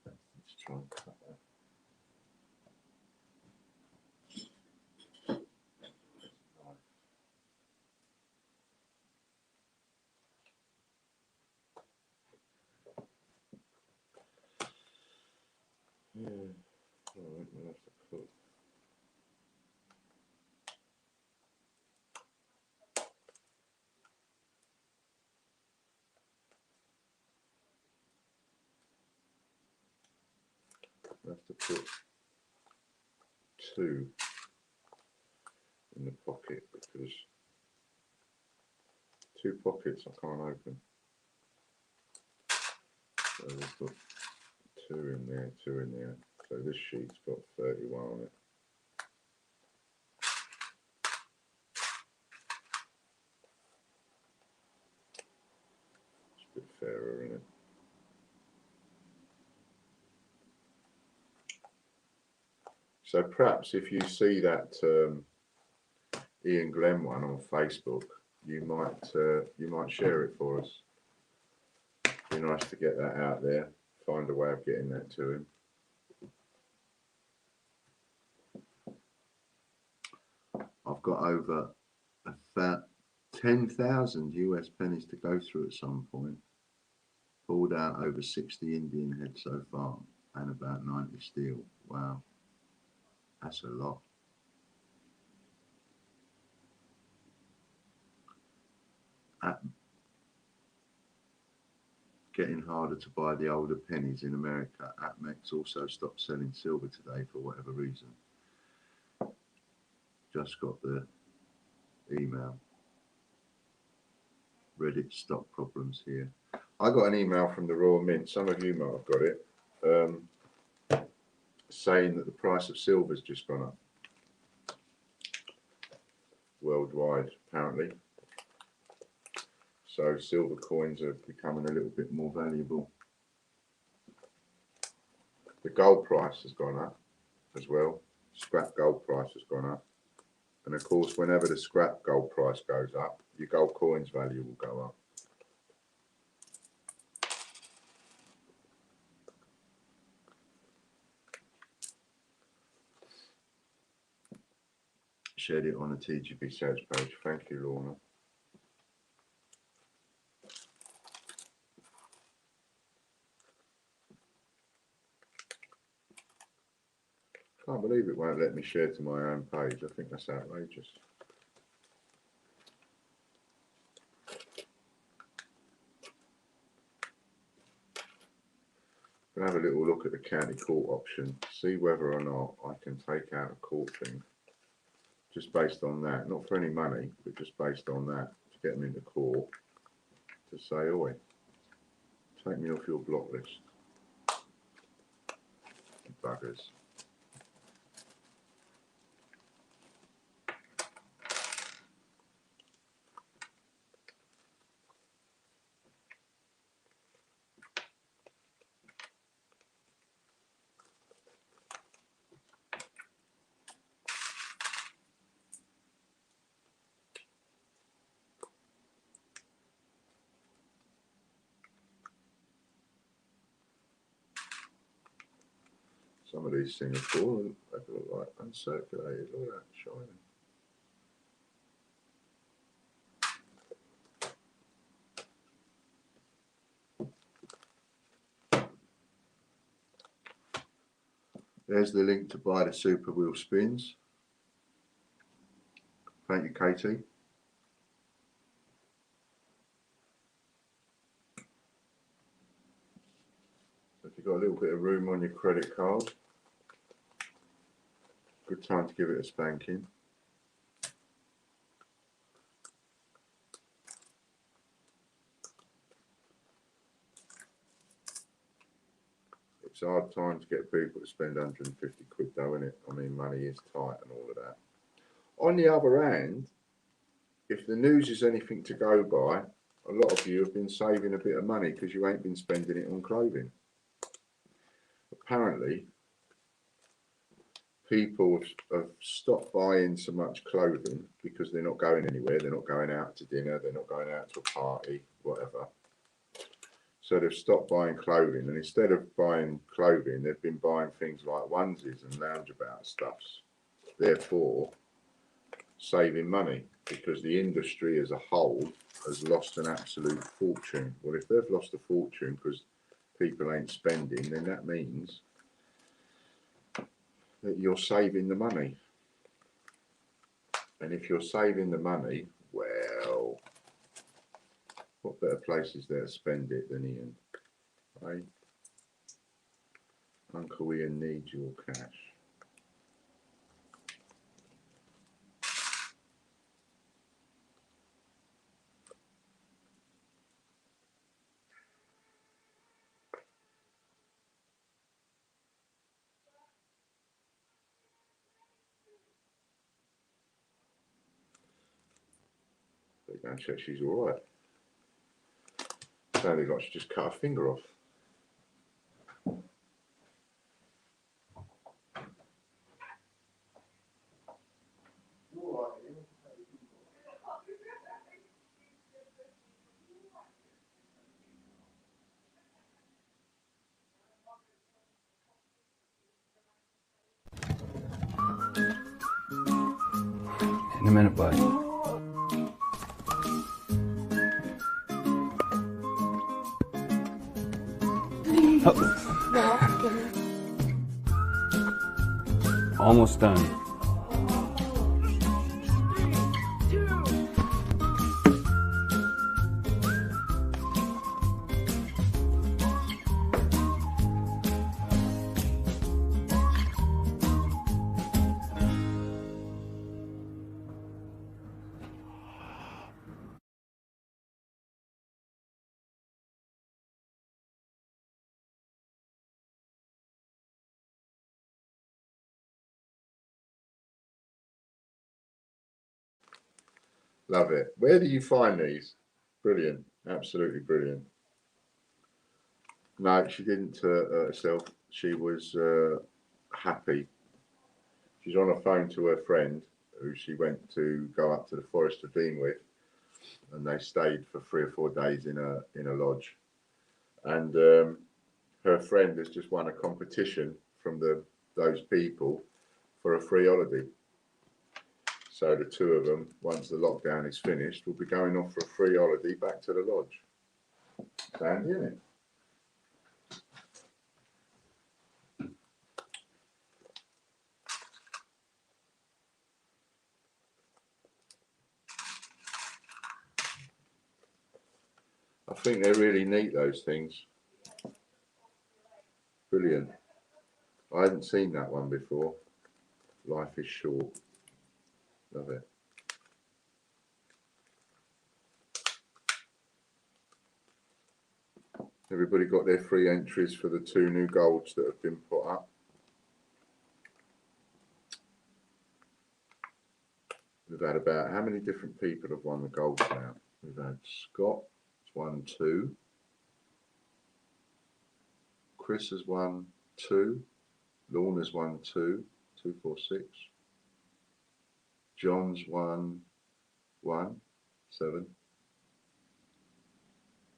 Speaker 2: Let's try and cut that. Yeah, alright, we'll have to cook. I have to put 2 in the pocket because 2 pockets I can't open. So we've got 2 in there, 2 in there. So this sheet's got 31 on it. It's a bit fairer, isn't it? So perhaps if you see that Ian Glenn one on Facebook, you might share it for us. Be nice to get that out there. Find a way of getting that to him. I've got over about 10,000 US pennies to go through at some point. Pulled out over 60 Indian heads so far and about 90 steel. Wow, that's a lot. Getting harder to buy the older pennies in America. Atmex also stopped selling silver today for whatever reason. Just got the email. Reddit stock problems here. I got an email from the Royal Mint. Some of you might have got it, saying that the price of silver's just gone up worldwide, apparently. So silver coins are becoming a little bit more valuable. The gold price has gone up as well. Scrap gold price has gone up. And of course, whenever the scrap gold price goes up, your gold coins value will go up. Shared it on the TGB sales page. Thank you, Lorna. Can't believe it won't let me share to my own page. I think that's outrageous. I'll have a little look at the county court option, see whether or not I can take out a court thing just based on that, not for any money, but just based on that, to get them into court to say, oi, take me off your block list. Buggers. Some of these things are falling, they look like uncirculated. Look at that, shining. There's the link to buy the Super Wheel spins. Thank you, Katie. So if you've got a little bit of room on your credit card, good time to give it a spanking. It's a hard time to get people to spend 150 quid though, isn't it? I mean, money is tight and all of that. On the other hand, if the news is anything to go by, a lot of you have been saving a bit of money because you ain't been spending it on clothing. Apparently, people have stopped buying so much clothing because they're not going anywhere. They're not going out to dinner. They're not going out to a party, whatever. So they've stopped buying clothing, and instead of buying clothing, they've been buying things like onesies and loungeabout stuffs. Therefore, saving money because the industry as a whole has lost an absolute fortune. Well, if they've lost a fortune because people ain't spending, then that means that you're saving the money. And if you're saving the money, well, what better place is there to spend it than Ian? Right? Uncle Ian needs your cash. Go and check she's all right. Sounded like she just cut her finger off.
Speaker 3: In a minute, bud. Almost done.
Speaker 2: Love it. Where do you find these? Brilliant. Absolutely brilliant. No, she didn't hurt herself. She was happy. She's on the phone to her friend who she went to go up to the Forest of Dean with, and they stayed for 3 or 4 days in a lodge. And her friend has just won a competition from those people for a free holiday. So the two of them, once the lockdown is finished, will be going off for a free holiday back to the lodge. Sandy, isn't it? I think they're really neat, those things. Brilliant. I hadn't seen that one before. Life is short. Love it. Everybody got their free entries for the 2 new golds that have been put up. We've had about, how many different people have won the golds now? We've had Scott, it's won 2. Chris has won 2. Lorna's won 2. 2, 4, 6. John's won 1, 7.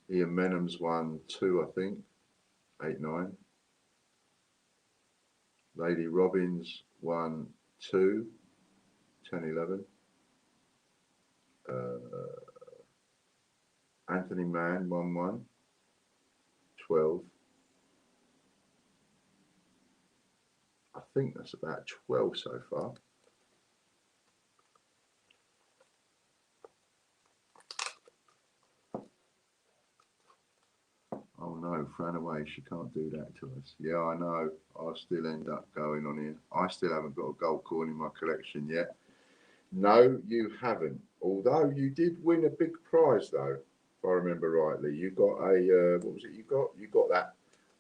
Speaker 2: Ian Menham's won 2, I think. 8, 9. Lady Robbins won 2, 10, 11. Anthony Mann won 1, 12. I think that's about 12 so far. Oh no, Fran away, she can't do that to us. Yeah, I know. I'll still end up going on here. I still haven't got a gold coin in my collection yet. No, you haven't. Although you did win a big prize though, if I remember rightly. You got a, what was it you got? You got that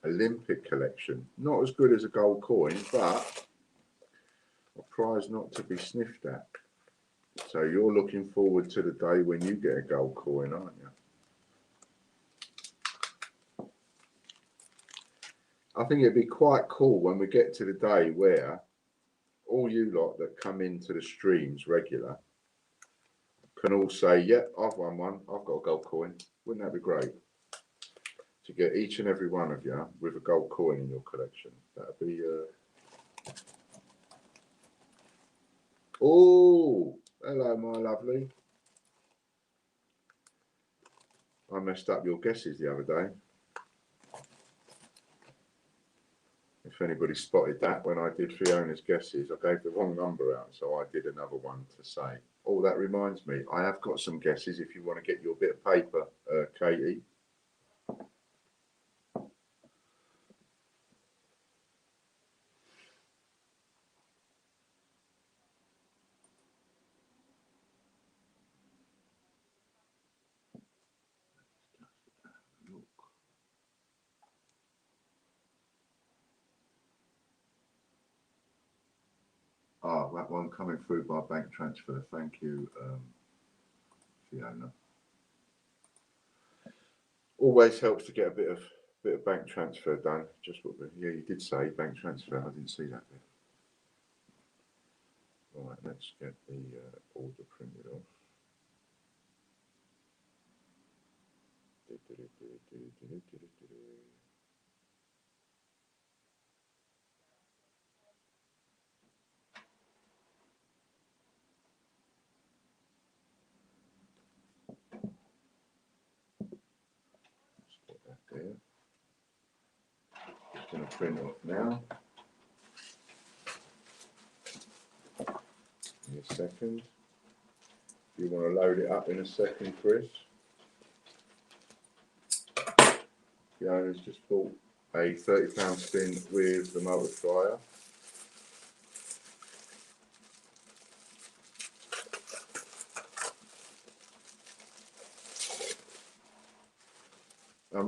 Speaker 2: Olympic collection. Not as good as a gold coin, but a prize not to be sniffed at. So you're looking forward to the day when you get a gold coin, aren't you? I think it'd be quite cool when we get to the day where all you lot that come into the streams regular can all say, yep, I've won one, I've got a gold coin. Wouldn't that be great? To get each and every one of you with a gold coin in your collection. That'd be... Oh, hello, my lovely. I messed up your guesses the other day. If anybody spotted that when I did Fiona's guesses, I gave the wrong number out, so I did another one to say. Oh, that reminds me, I have got some guesses if you want to get your bit of paper, Katie. Ah, that one coming through by bank transfer. Thank you, Fiona. Always helps to get a bit of bank transfer done. Just what yeah, you did say bank transfer. I didn't see that bit. All right, let's get the order printed off. Let's get that there. Just going to print off now. In a second. If you want to load it up in a second, Chris. Fiona's just bought a £30 spin with the multiplier.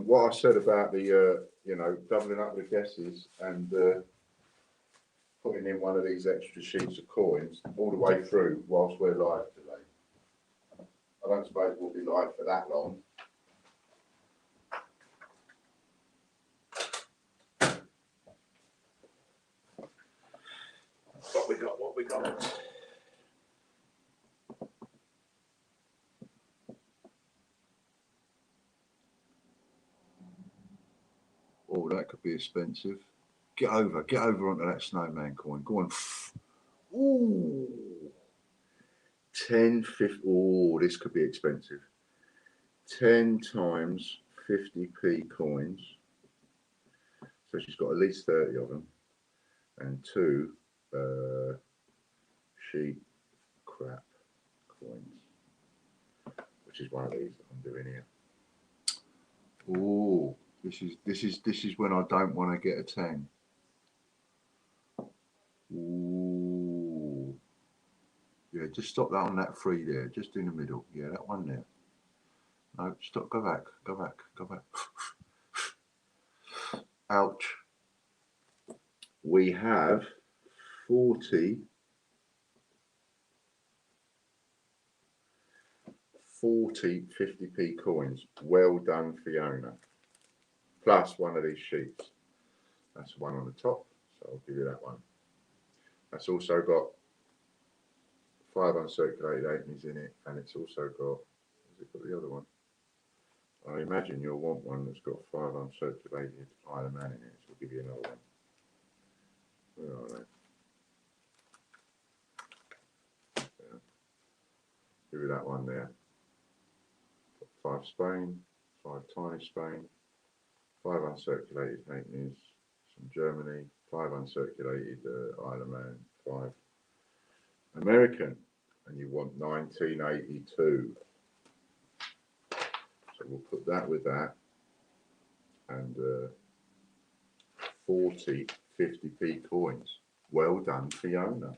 Speaker 2: What I said about the, you know, doubling up the guesses and putting in one of these extra sheets of coins all the way through whilst we're live today. I don't suppose we'll be live for that long. What we got? Oh, that could be expensive. Get over onto that snowman coin. Go on. Ooh. 10, 50. Oh, this could be expensive. 10 times 50p coins. So she's got at least 30 of them. And 2 sheet crap coins. Which is one of these that I'm doing here. Oh, this is when I don't want to get a 10. Ooh. Yeah, just stop that on that 3 there, just in the middle. Yeah, that one there. No, stop, go back. Ouch. We have 40 50p coins. Well done, Fiona. Plus one of these sheets. That's the one on the top, so I'll give you that one. That's also got 5 uncirculated halfpennies in it, and it's also got, has it got the other one? I imagine you'll want one that's got 5 uncirculated Isle of Man in it, so I'll give you another one. Where are they? Yeah. Give you that one there. 5 Spain, 5 tiny Spain, 5 uncirculated halfpennies, some Germany, 5 uncirculated Isle of Man, 5 American, and you want 1982. So we'll put that with that, and 40 50p coins. Well done, Fiona.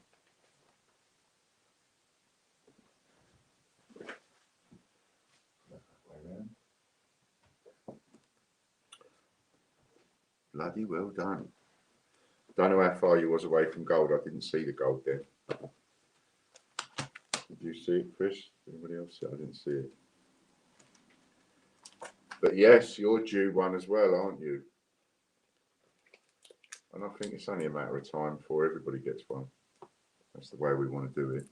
Speaker 2: Bloody well done. Don't know how far you was away from gold. I didn't see the gold then. Did you see it, Chris? Anybody else? I didn't see it. But yes, you're due one as well, aren't you? And I think it's only a matter of time before everybody gets one. That's the way we want to do it.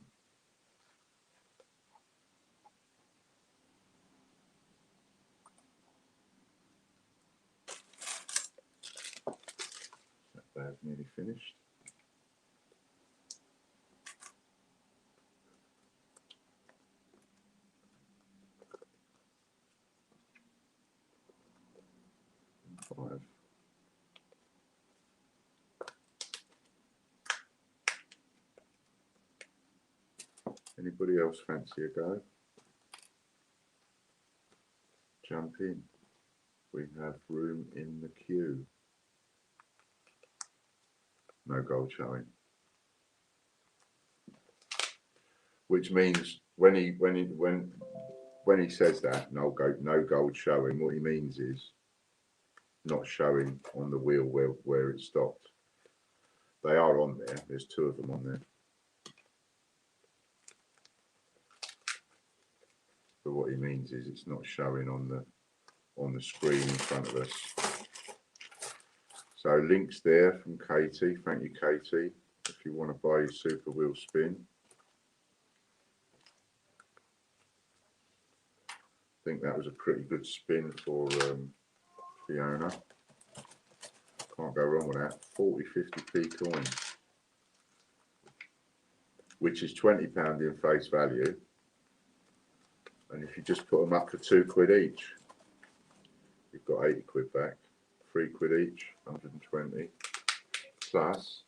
Speaker 2: That bag's nearly finished. And 5. Anybody else fancy a go? Jump in. We have room in the queue. No gold showing. Which means when he says that no gold showing, what he means is not showing on the wheel where it stopped. They are on there. There's 2 of them on there. what he means is it's not showing on the screen in front of us. So links there from Katie. Thank you, Katie. If you want to buy your Super Wheel spin. I think that was a pretty good spin for Fiona. Can't go wrong with that. 40, 50p coins, which is £20 in face value. And if you just put them up for £2 each, you've got 80 quid back. £3 each, 120. Plus,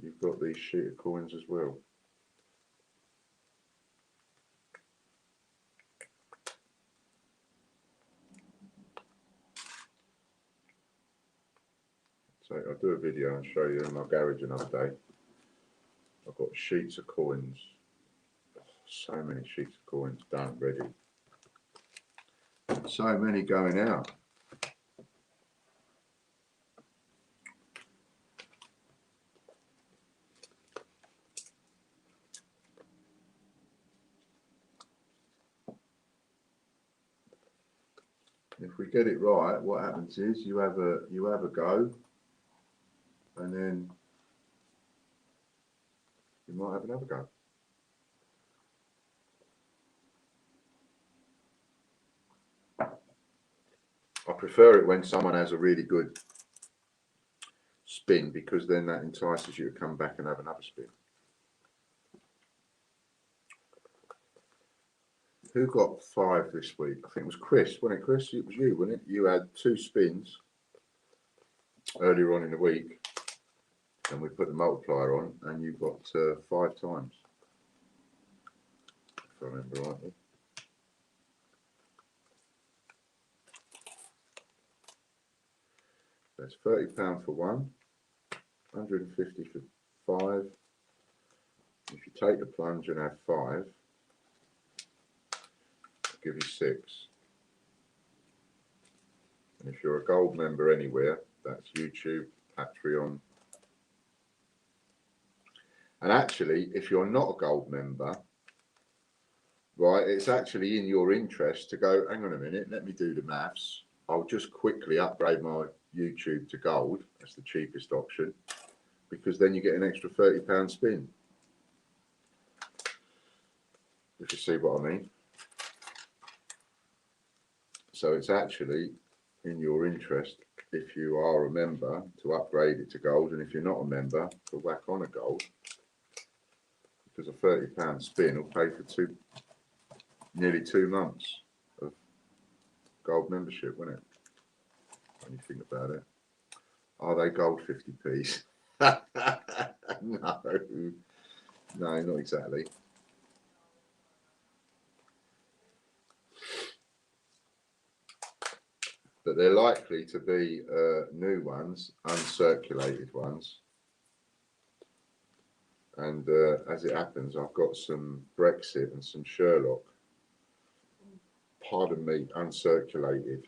Speaker 2: you've got these sheet of coins as well. So I'll do a video and show you in my garage another day. I've got sheets of coins. So many sheets of coins done, ready. So many going out. If we get it right, what happens is you have a go, and then you might have another go. I prefer it when someone has a really good spin, because then that entices you to come back and have another spin. Who got 5 this week? I think it was Chris, wasn't it, Chris? It was you, wasn't it? You had 2 spins earlier on in the week, and we put the multiplier on, and you got 5 times, if I remember rightly. That's £30 for 1, 150 for 5. If you take the plunge and have 5, I'll give you 6. And if you're a gold member anywhere, that's YouTube, Patreon. And actually, if you're not a gold member, right, it's actually in your interest to go, hang on a minute, let me do the maths. I'll just quickly upgrade my YouTube to gold. That's the cheapest option, because then you get an extra £30 spin. If you see what I mean. So it's actually in your interest, if you are a member, to upgrade it to gold, and if you're not a member, to whack on a gold, because a £30 spin will pay for nearly 2 months of gold membership, won't it? When you think about it. Are they gold 50p's? No, not exactly. But they're likely to be new ones, uncirculated ones. And as it happens, I've got some Brexit and some Sherlock, pardon me, uncirculated.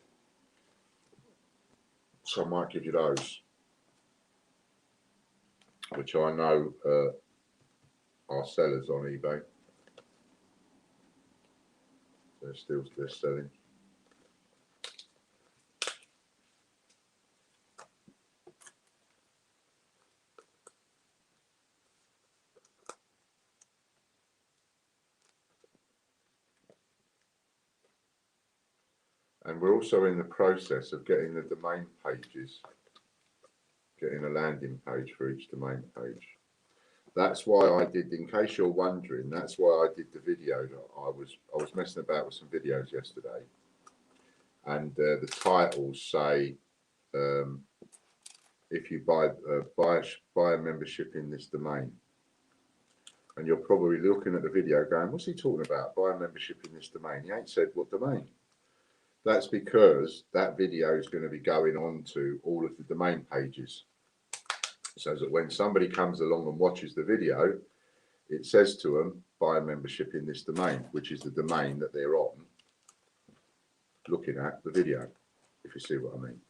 Speaker 2: So I might give you those, which I know are sellers on eBay. They're selling. And we're also in the process of getting the domain pages, getting a landing page for each domain page. That's why I did, in case you're wondering, that's why I did the video. I was messing about with some videos yesterday, and the titles say, if you buy a membership in this domain. And you're probably looking at the video going, what's he talking about? Buy a membership in this domain. He ain't said what domain. That's because that video is going to be going on to all of the domain pages, so that when somebody comes along and watches the video, it says to them, buy a membership in this domain, which is the domain that they're on looking at the video, if you see what I mean.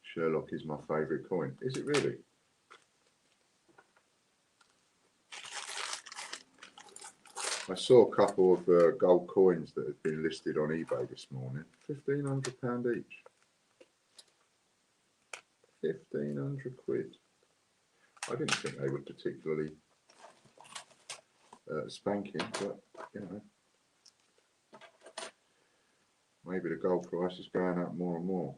Speaker 2: Sherlock is my favourite coin. Is it really? I saw a couple of gold coins that had been listed on eBay this morning. £1,500 each. 1,500 quid. I didn't think they were particularly spanking, but you know, maybe the gold price is going up more and more.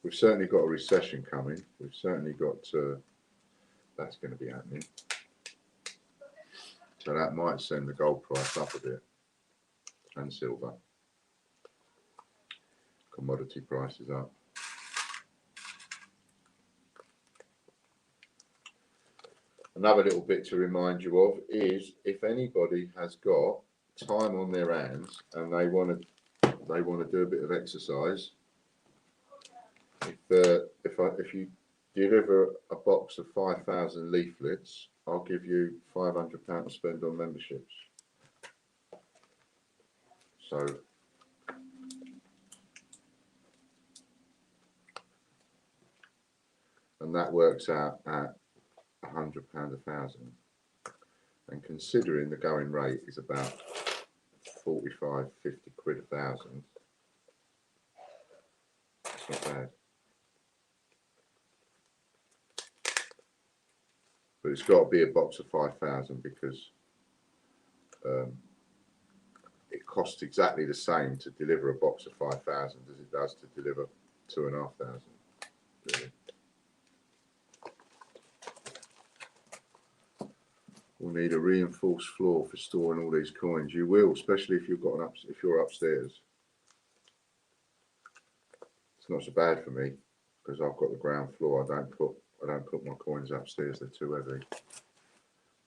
Speaker 2: We've certainly got a recession coming. We've certainly got that's going to be happening. So that might send the gold price up a bit, and silver. Commodity prices up. Another little bit to remind you of is if anybody has got time on their hands and they want to do a bit of exercise. If you deliver a box of 5,000 leaflets, I'll give you £500 to spend on memberships. So and that works out at £100 a thousand. And considering the going rate is about 45, 50 quid a thousand, it's not bad. But it's got to be a box of 5,000 because it costs exactly the same to deliver a box of 5,000 as it does to deliver 2,500. Really. We'll need a reinforced floor for storing all these coins. You will, especially if you've got if you're upstairs. It's not so bad for me because I've got the ground floor. I don't put my coins upstairs. They're too heavy.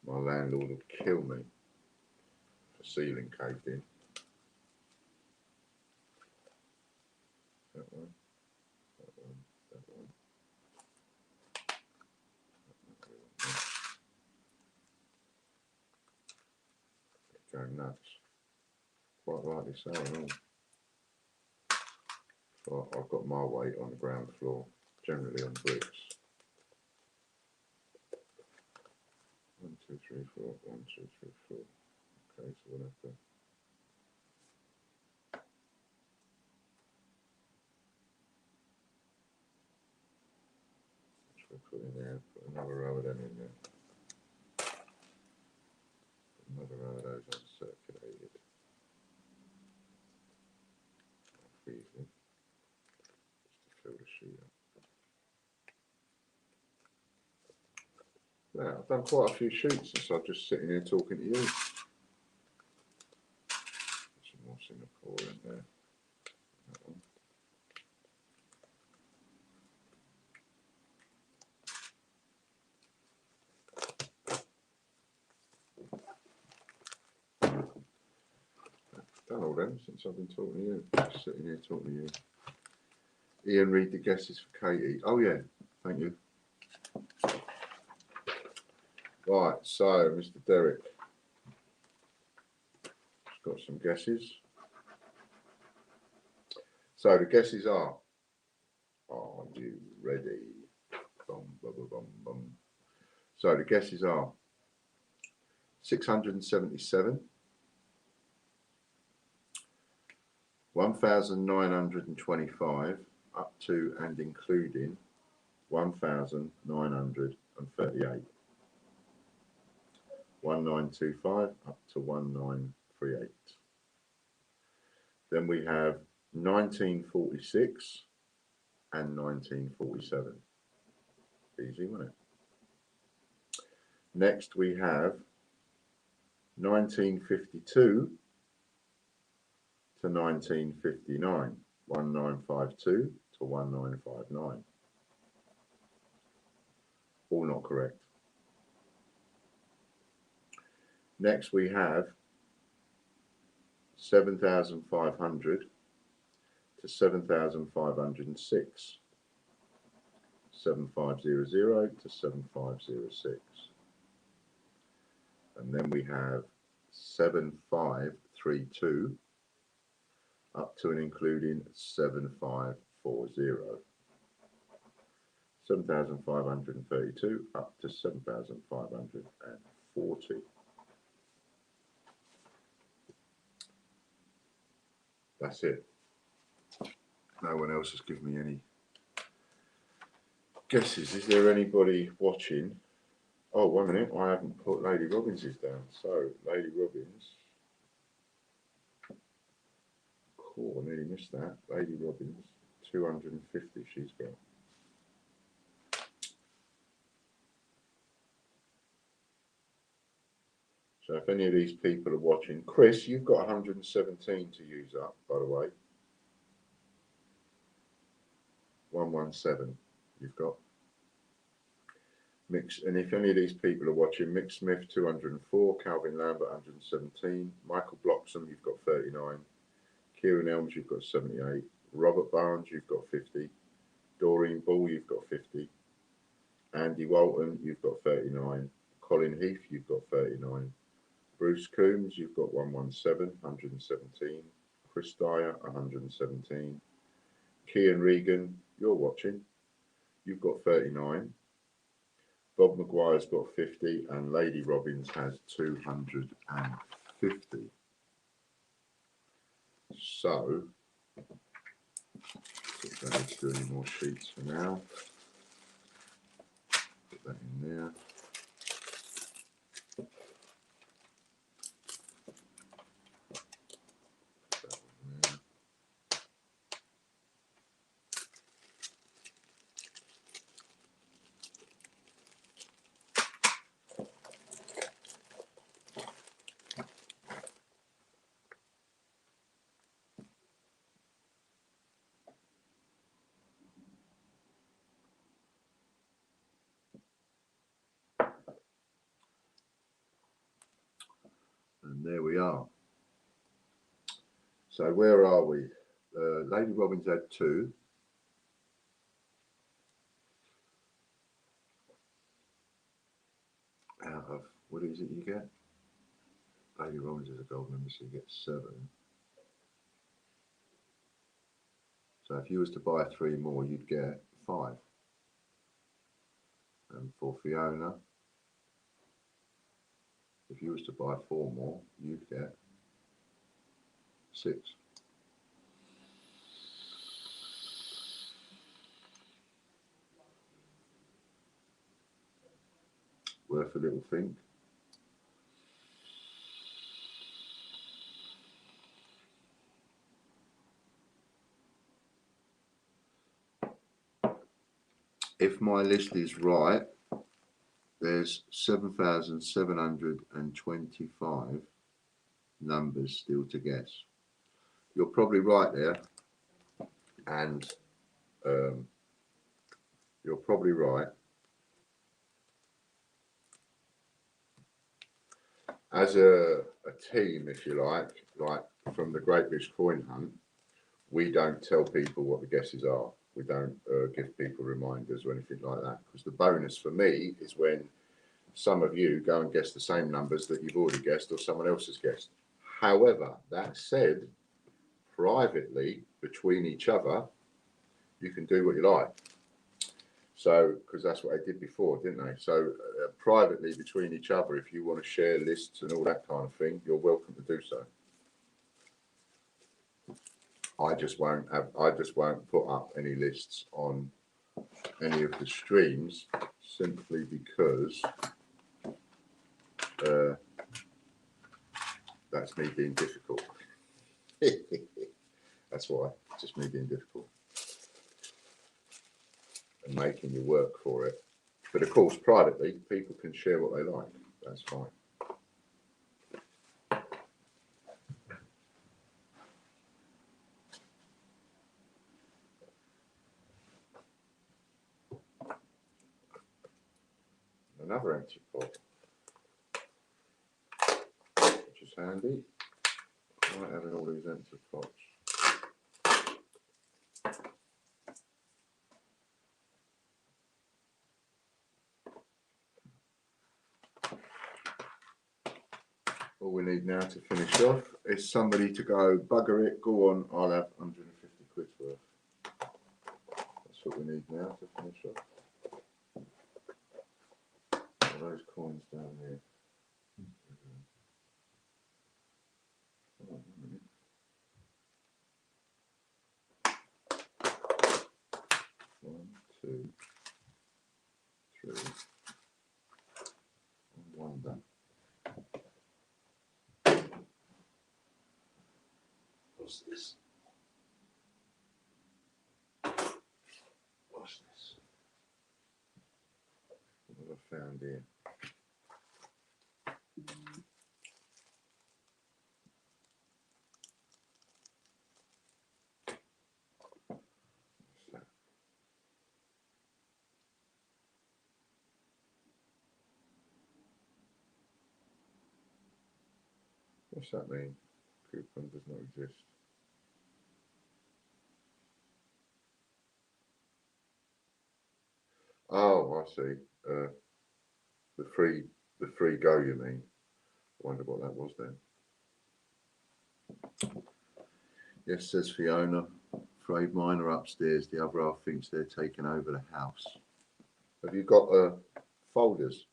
Speaker 2: My landlord will kill me. The ceiling caved in. That one. That one. That one. Going nuts. Quite rightly so. So I've got my weight on the ground floor, generally on bricks. 1, 2, 3, 4. 1, 2, 3, 4. Okay, so we'll have to. We'll put in there. Put another row of them in there. Put another row of those uncirculated. Easy. Just to fill the sheet up. Now, I've done quite a few sheets since I'm just sitting here talking to you. Some more Singapore in there. That one. I've done all them since I've been talking to you. Just sitting here talking to you. Ian, read the guesses for Katie. Oh yeah, thank you. Right, so Mr. Derek has got some guesses. So the guesses are you ready? Bum, bum, bum, bum. So the guesses are 677, 1,925, up to and including 1,938. 1925 up to 1938. Then we have 1946 and 1947. Easy, wasn't it? Next we have 1952 to 1959. 1952 to 1959. All not correct. Next we have 7,500 to 7,506. 7500 to 7506. And then we have 7532 up to and including 7540. 7,532 up to 7,540. that's it. No one else has given me any guesses. Is there anybody watching? Oh, 1 minute. I haven't put Lady Robbins's down. So, Lady Robbins. Cool, I nearly missed that. Lady Robbins, 250 she's got. So if any of these people are watching, Chris, you've got 117 to use up, by the way. 117 you've got. Mix, and if any of these people are watching, Mick Smith 204, Calvin Lambert 117, Michael Bloxham you've got 39, Kieran Elms you've got 78, Robert Barnes you've got 50, Doreen Ball you've got 50, Andy Walton you've got 39, Colin Heath you've got 39, Bruce Coombs you've got 117, Chris Dyer 117, Kian Regan, you're watching, you've got 39, Bob Maguire's got 50, and Lady Robbins has 250. So, don't need to do any more sheets for now. Put that in there. Put that one there. And there we are. So where are we? Lady Robbins had 2. Out of, what is it you get? Lady Robbins is a gold member, so you get 7. So if you was to buy 3 more, you'd get 5. And for Fiona, if you was to buy 4 more, you'd get 6. Worth a little think. If my list is right, there's 7,725 numbers still to guess. You're probably right there, and you're probably right. As a team, if you like from the Great British Coin Hunt, we don't tell people what the guesses are. We don't give people reminders or anything like that, because the bonus for me is when some of you go and guess the same numbers that you've already guessed or someone else has guessed. However, that said, privately between each other, you can do what you like. So, because that's what they did before, didn't they? So, privately between each other, if you want to share lists and all that kind of thing, you're welcome to do so. I just won't put up any lists on any of the streams simply because that's me being difficult. That's why, just me being difficult and making you work for it. But of course, privately, people can share what they like. That's fine. Another empty pot, which is handy. I like having all these empty pots. All we need now to finish off is somebody to go, bugger it, go on, I'll have 150 quid worth. That's what we need now to finish off. All those coins down here. Oh, 2, 3, and 1 done. What's this? What's this? What have I found here? What's that mean? Coupon does not exist. Oh, I see. The free go, you mean? I wonder what that was then. Yes, says Fiona. Afraid mine are upstairs. The other half thinks they're taking over the house. Have you got folders?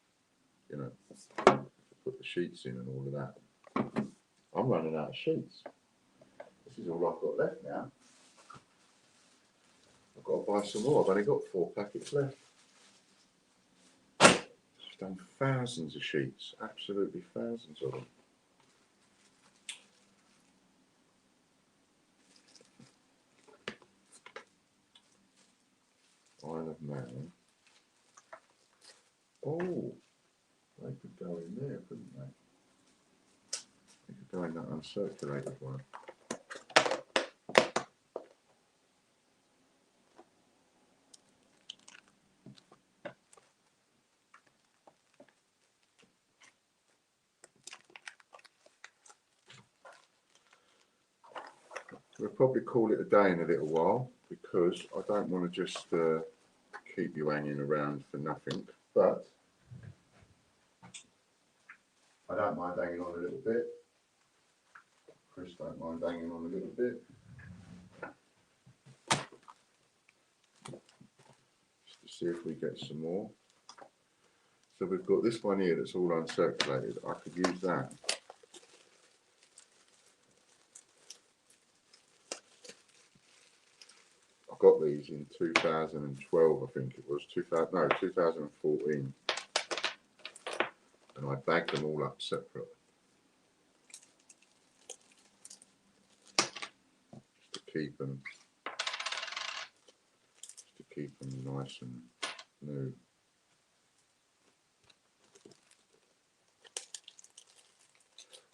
Speaker 2: You know, to put the sheets in and all of that. I'm running out of sheets. This is all I've got left now. I've got to buy some more. I've only got 4 packets left. I've done thousands of sheets, absolutely thousands of them. Isle of Man. Oh, they could go in there, couldn't they? They could go in that uncirculated one. We'll probably call it a day in a little while because I don't want to just keep you hanging around for nothing, but I don't mind hanging on a little bit. Chris don't mind hanging on a little bit. Just to see if we get some more. So we've got this one here that's all uncirculated. I could use that. I got these in 2012, I think it was, 2014. And I bagged them all up separate. Just to keep them nice and new.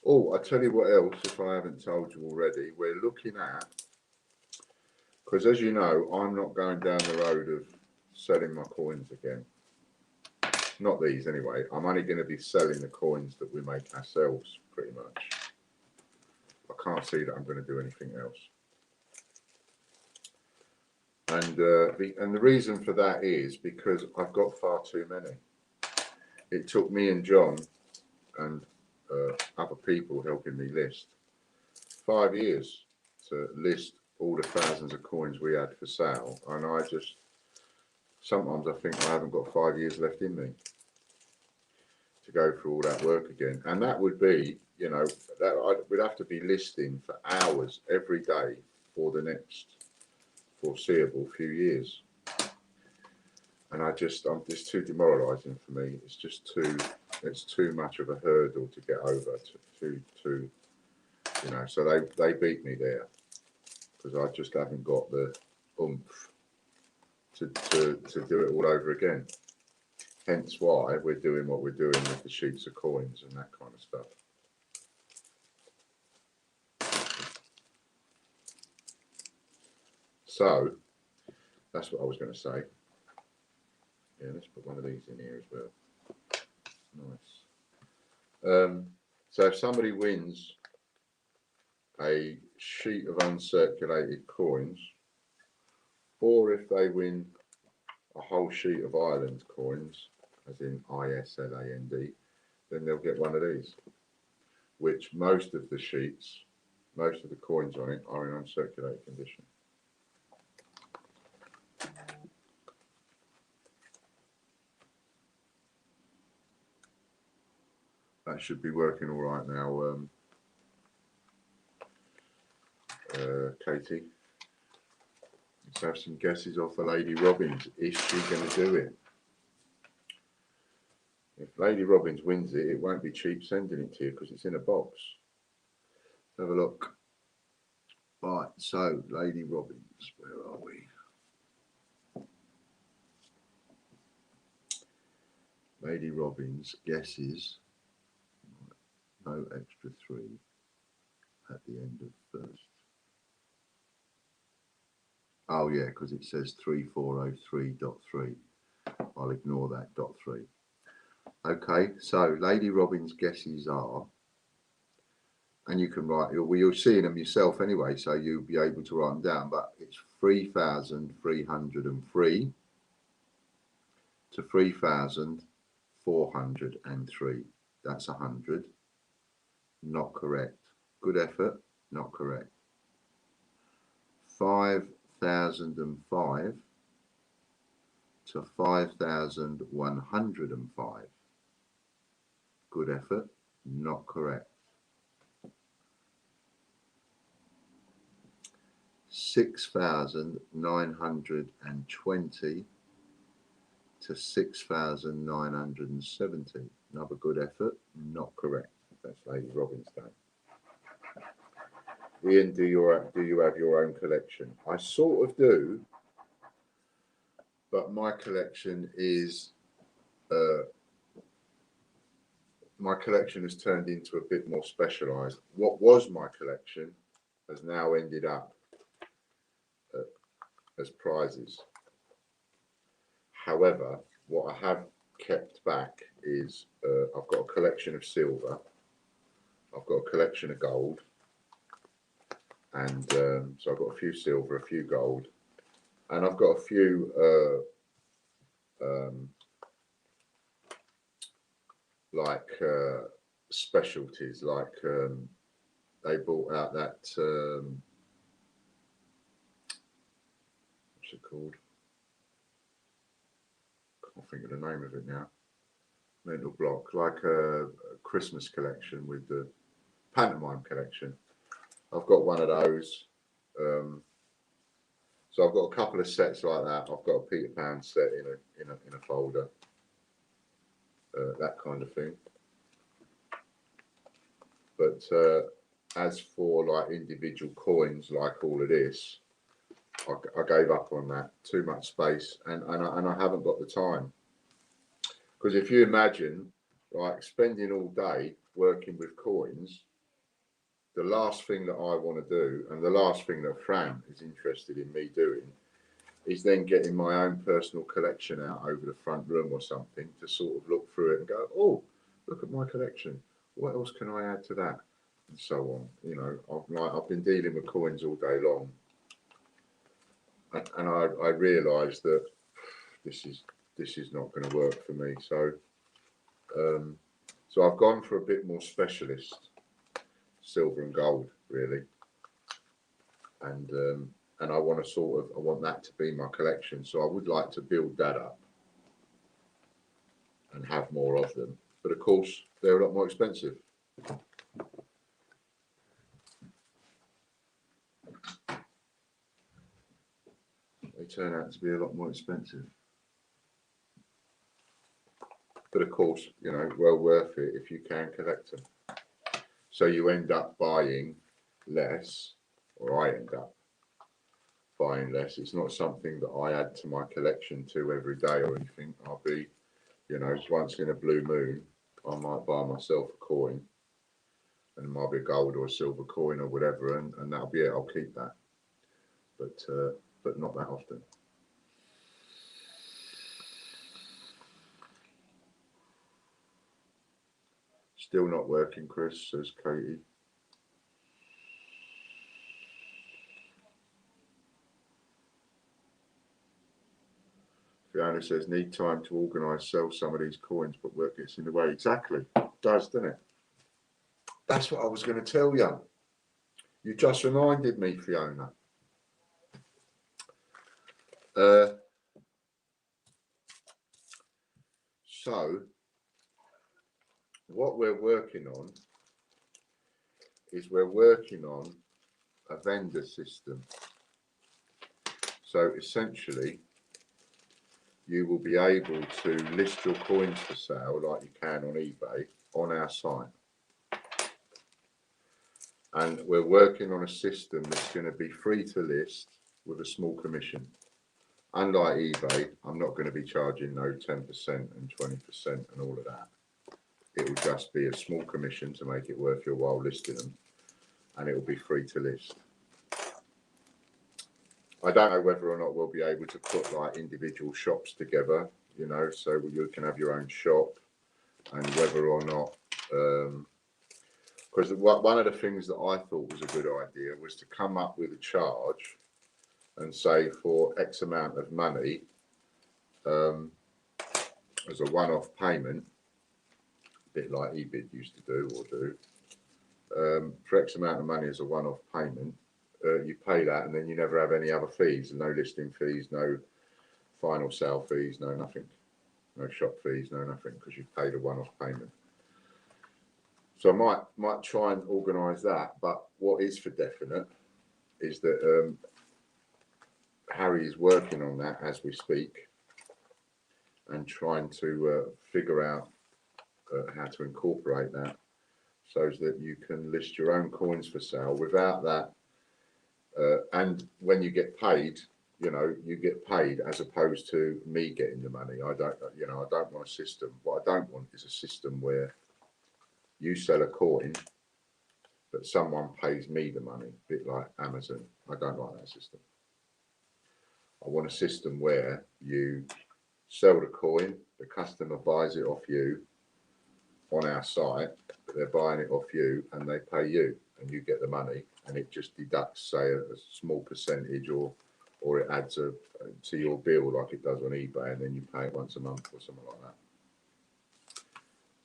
Speaker 2: Oh, I tell you what else, if I haven't told you already, we're looking at, because as you know, I'm not going down the road of selling my coins again. Not these anyway. I'm only going to be selling the coins that we make ourselves, pretty much. I can't see that I'm going to do anything else. And the reason for that is because I've got far too many. It took me and John and other people helping me list 5 years to list all the thousands of coins we had for sale, and sometimes I think I haven't got 5 years left in me to go through all that work again. And that would be, you know, we'd have to be listing for hours every day for the next foreseeable few years. And I'm just too demoralising for me. It's too much of a hurdle to get over. You know, so they beat me there because I just haven't got the oomph to do it all over again. Hence why we're doing what we're doing with the sheets of coins and that kind of stuff. So that's what I was going to say. Yeah, let's put one of these in here as well. Nice. So if somebody wins a sheet of uncirculated coins, or if they win a whole sheet of Ireland coins, as in ISLAND, then they'll get one of these, which most of the sheets, most of the coins on it are in uncirculated condition. That should be working all right now, Katie. Let's have some guesses off of Lady Robbins. Is she going to do it? If Lady Robbins wins it, it won't be cheap sending it to you because it's in a box. Let's have a look. Right, so Lady Robbins, where are we? Lady Robbins guesses. No extra 3 at the end of first. Oh yeah, because it says 3403.3. I'll ignore that .3. Okay, so Lady Robbins' guesses are, and you can write, well, you're seeing them yourself anyway, so you'll be able to write them down, but it's 3,303 to 3,403. That's 100. Not correct. Good effort. Not correct. 5,005 to 5,105. Good effort. Not correct. 6,920 to 6,970. Another good effort. Not correct. That's Lady Robbins' Day. Ian, do you have your own collection? I sort of do, but my collection is my collection has turned into a bit more specialised. What was my collection has now ended up as prizes. However, what I have kept back is I've got a collection of silver, I've got a collection of gold, and so I've got a few silver, a few gold, and I've got a few specialties, like they brought out that what's it called? Can't think of the name of it now. Mental block, like a Christmas collection with the pantomime collection. I've got one of those. So I've got a couple of sets like that. I've got a Peter Pan set in a folder, that kind of thing. But as for like individual coins, like all of this, I gave up on that. Too much space, and I haven't got the time. Because if you imagine, like, spending all day working with coins, the last thing that I want to do, and the last thing that Fran is interested in me doing, is then getting my own personal collection out over the front room or something to sort of look through it and go, oh, look at my collection. What else can I add to that? And so on. You know, I've been dealing with coins all day long, and I realised that this is not going to work for me. So so I've gone for a bit more specialist, silver and gold, really, and I want to I want that to be my collection. So I would like to build that up and have more of them, but of course they're a lot more expensive. They turn out to be a lot more expensive. But of course, you know, well worth it if you can collect them. So you end up buying less, or I end up buying less. It's not something that I add to my collection to every day or anything. I'll be, you know, once in a blue moon, I might buy myself a coin, and it might be a gold or a silver coin or whatever, and that'll be it. I'll keep that, but not that often. Still not working, Chris, says Katie. Fiona says, need time to organise, sell some of these coins, but work gets in the way. Exactly. It does, doesn't it? That's what I was going to tell you. You just reminded me, Fiona. So, what we're working on is we're working on a vendor system. So essentially, you will be able to list your coins for sale like you can on eBay on our site. And we're working on a system that's going to be free to list with a small commission. Unlike eBay, I'm not going to be charging no 10% and 20% and all of that. It will just be a small commission to make it worth your while listing them, and it will be free to list. I don't know whether or not we'll be able to put like individual shops together, you know, so you can have your own shop, and whether or not, because one of the things that I thought was a good idea was to come up with a charge and say for X amount of money as a one-off payment, a bit like eBid used to do or do, for X amount of money as a one-off payment, you pay that and then you never have any other fees, no listing fees, no final sale fees, no nothing, no shop fees, no nothing, because you've paid a one-off payment. So I might try and organise that, but what is for definite is that Harry is working on that as we speak and trying to figure out how to incorporate that so that you can list your own coins for sale without that. And when you get paid, you know, you get paid as opposed to me getting the money. I don't want a system. What I don't want is a system where you sell a coin, but someone pays me the money, a bit like Amazon. I don't like that system. I want a system where you sell the coin, the customer buys it off you on our site, but they're buying it off you and they pay you and you get the money, and it just deducts, say, a small percentage or it adds to your bill like it does on eBay, and then you pay it once a month or something like that.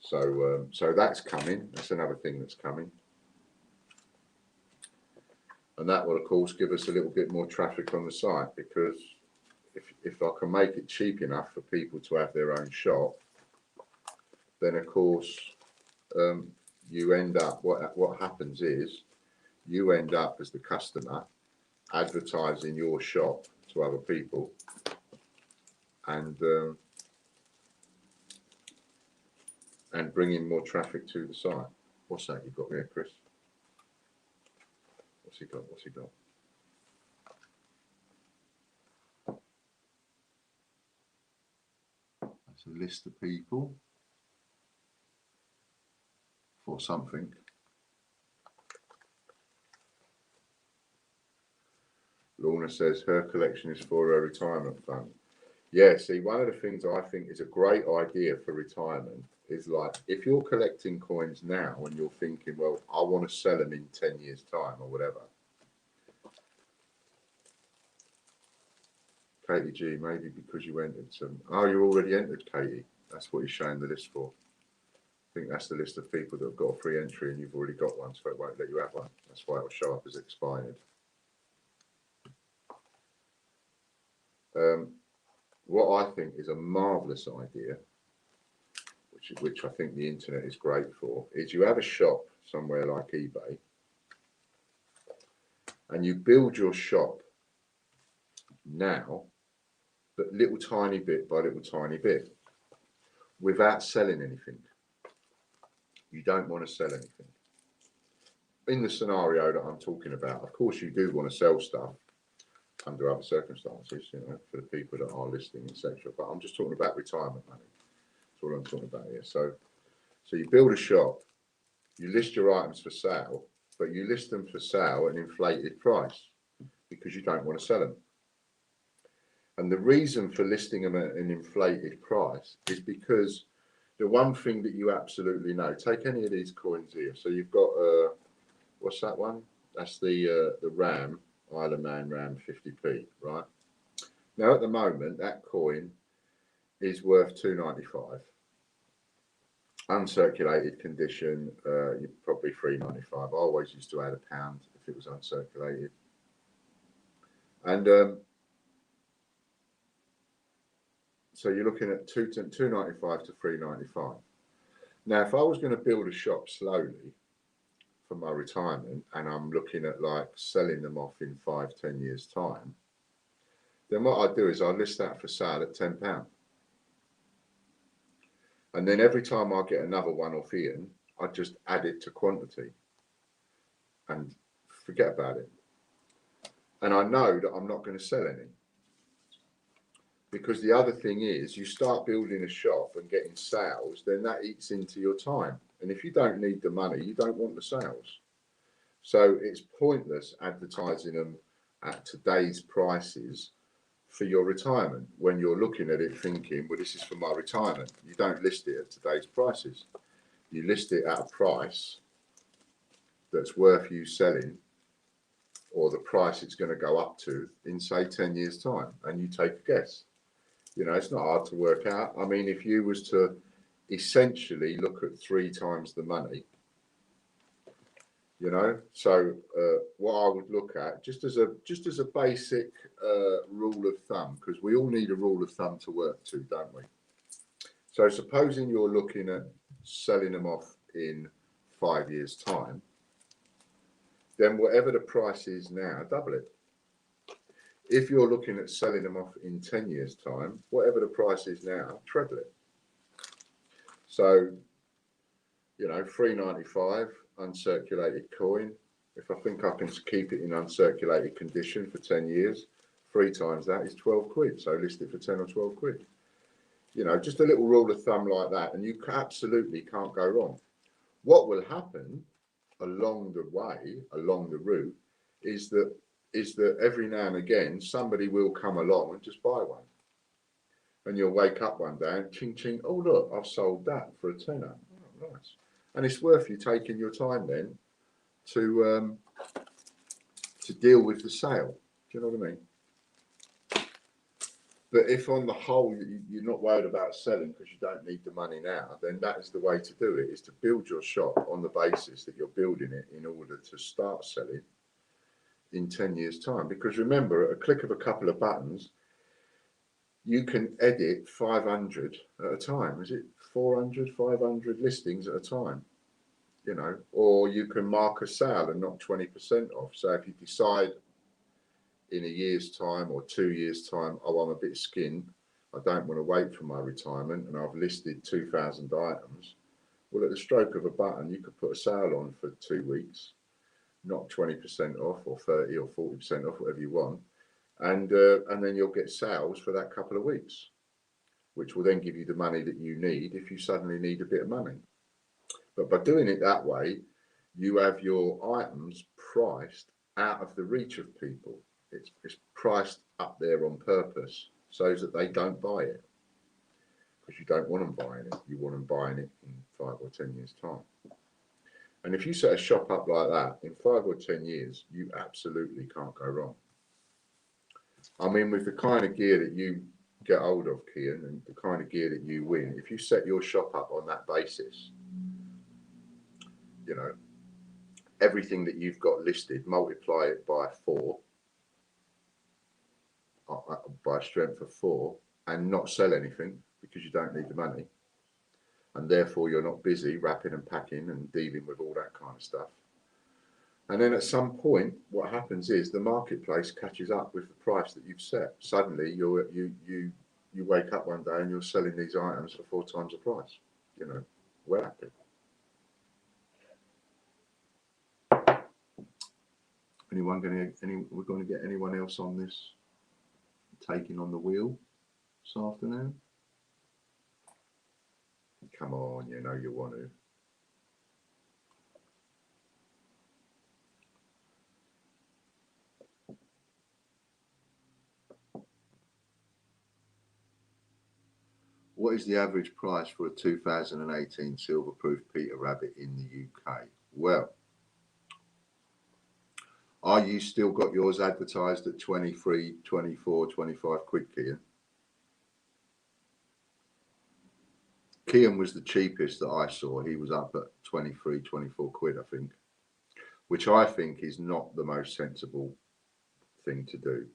Speaker 2: So that's coming. That's another thing that's coming. And that will, of course, give us a little bit more traffic on the site, because if I can make it cheap enough for people to have their own shop, then, of course, you end up, what happens is you end up as the customer advertising your shop to other people, and bringing more traffic to the site. What's that you've got there, Chris? What's he got? What's he got? That's a list of people for something. Lorna says her collection is for her retirement fund. Yeah, see, one of the things I think is a great idea for retirement is, like, if you're collecting coins now and you're thinking, well, I want to sell them in 10 years' time or whatever. Katie G, maybe because you entered some. Oh, you already entered, Katie. That's what he's showing the list for. I think that's the list of people that have got a free entry and you've already got one, so it won't let you have one. That's why it'll show up as expired. What I think is a marvellous idea, which I think the internet is great for, is you have a shop somewhere like eBay and you build your shop now, but little tiny bit by little tiny bit, without selling anything. You don't want to sell anything. In the scenario that I'm talking about, of course you do want to sell stuff under other circumstances, you know, for the people that are listening, etc. But I'm just talking about retirement money. That's all I'm talking about here. So you build a shop, you list your items for sale, but you list them for sale at an inflated price because you don't want to sell them. And the reason for listing them at an inflated price is because the one thing that you absolutely know, take any of these coins here. So you've got, what's that one? That's the RAM, Isle of Man RAM 50p, right? Now, at the moment, that coin is worth $2.95. Uncirculated condition, you're probably $3.95. I always used to add £1 if it was uncirculated. And so you're looking at $2.95 to $3.95. Now, if I was going to build a shop slowly for my retirement, and I'm looking at like selling them off in 5-10 years' time, then what I do is I list that for sale at £10. And then every time I get another one off Ian, I just add it to quantity and forget about it. And I know that I'm not going to sell any. Because the other thing is, you start building a shop and getting sales, then that eats into your time. And if you don't need the money, you don't want the sales. So it's pointless advertising them at today's prices for your retirement when you're looking at it thinking, well, this is for my retirement. You don't list it at today's prices. You list it at a price that's worth you selling, or the price it's going to go up to in, say, 10 years' time, and you take a guess. You know, it's not hard to work out. I mean, if you was to essentially look at 3 times the money, you know, so what I would look at, just as a basic rule of thumb, because we all need a rule of thumb to work to, don't we? So supposing you're looking at selling them off in 5 years' time, then whatever the price is now, double it. If you're looking at selling them off in 10 years' time, whatever the price is now, treble it. So, you know, $3.95 uncirculated coin. If I think I can keep it in uncirculated condition for 10 years, 3 times that is 12 quid. So list it for 10 or 12 quid. You know, just a little rule of thumb like that, and you absolutely can't go wrong. What will happen along the way, along the route, is that every now and again somebody will come along and just buy one, and you'll wake up one day and ching ching, oh look, I've sold that for a tenner. Oh, nice. And it's worth you taking your time then to deal with the sale. Do you know what I mean? But if on the whole you're not worried about selling because you don't need the money now, then that is the way to do it, is to build your shop on the basis that you're building it in order to start selling in 10 years' time. Because remember, at a click of a couple of buttons, you can edit 500 at a time. Is it 400, 500 listings at a time? You know, or you can mark a sale and knock 20% off. So if you decide in a year's time or 2 years' time, oh, I'm a bit skinned, I don't want to wait for my retirement, and I've listed 2,000 items, well, at the stroke of a button, you could put a sale on for 2 weeks, knock 20% off, or 30 or 40% off, whatever you want, and then you'll get sales for that couple of weeks, which will then give you the money that you need if you suddenly need a bit of money. But by doing it that way, you have your items priced out of the reach of people. It's priced up there on purpose so that they don't buy it, because you don't want them buying it. You want them buying it in 5 or 10 years' time. And if you set a shop up like that, in 5 or 10 years, you absolutely can't go wrong. I mean, with the kind of gear that you get hold of, Kian, and the kind of gear that you win, if you set your shop up on that basis, you know, everything that you've got listed, multiply it by 4, by a strength of 4, and not sell anything because you don't need the money, and therefore you're not busy wrapping and packing and dealing with all that kind of stuff. And then at some point, what happens is the marketplace catches up with the price that you've set. Suddenly, you wake up one day and you're selling these items for 4 times the price. You know, we're happy. We're going to get anyone else on this taking on the wheel this afternoon? Come on, you know you want to. What is the average price for a 2018 Silverproof Peter Rabbit in the UK? Well, are you still got yours advertised at 23, 24, 25 quid, Kian? Kian was the cheapest that I saw. He was up at 23, 24 quid, I think, which I think is not the most sensible thing to do,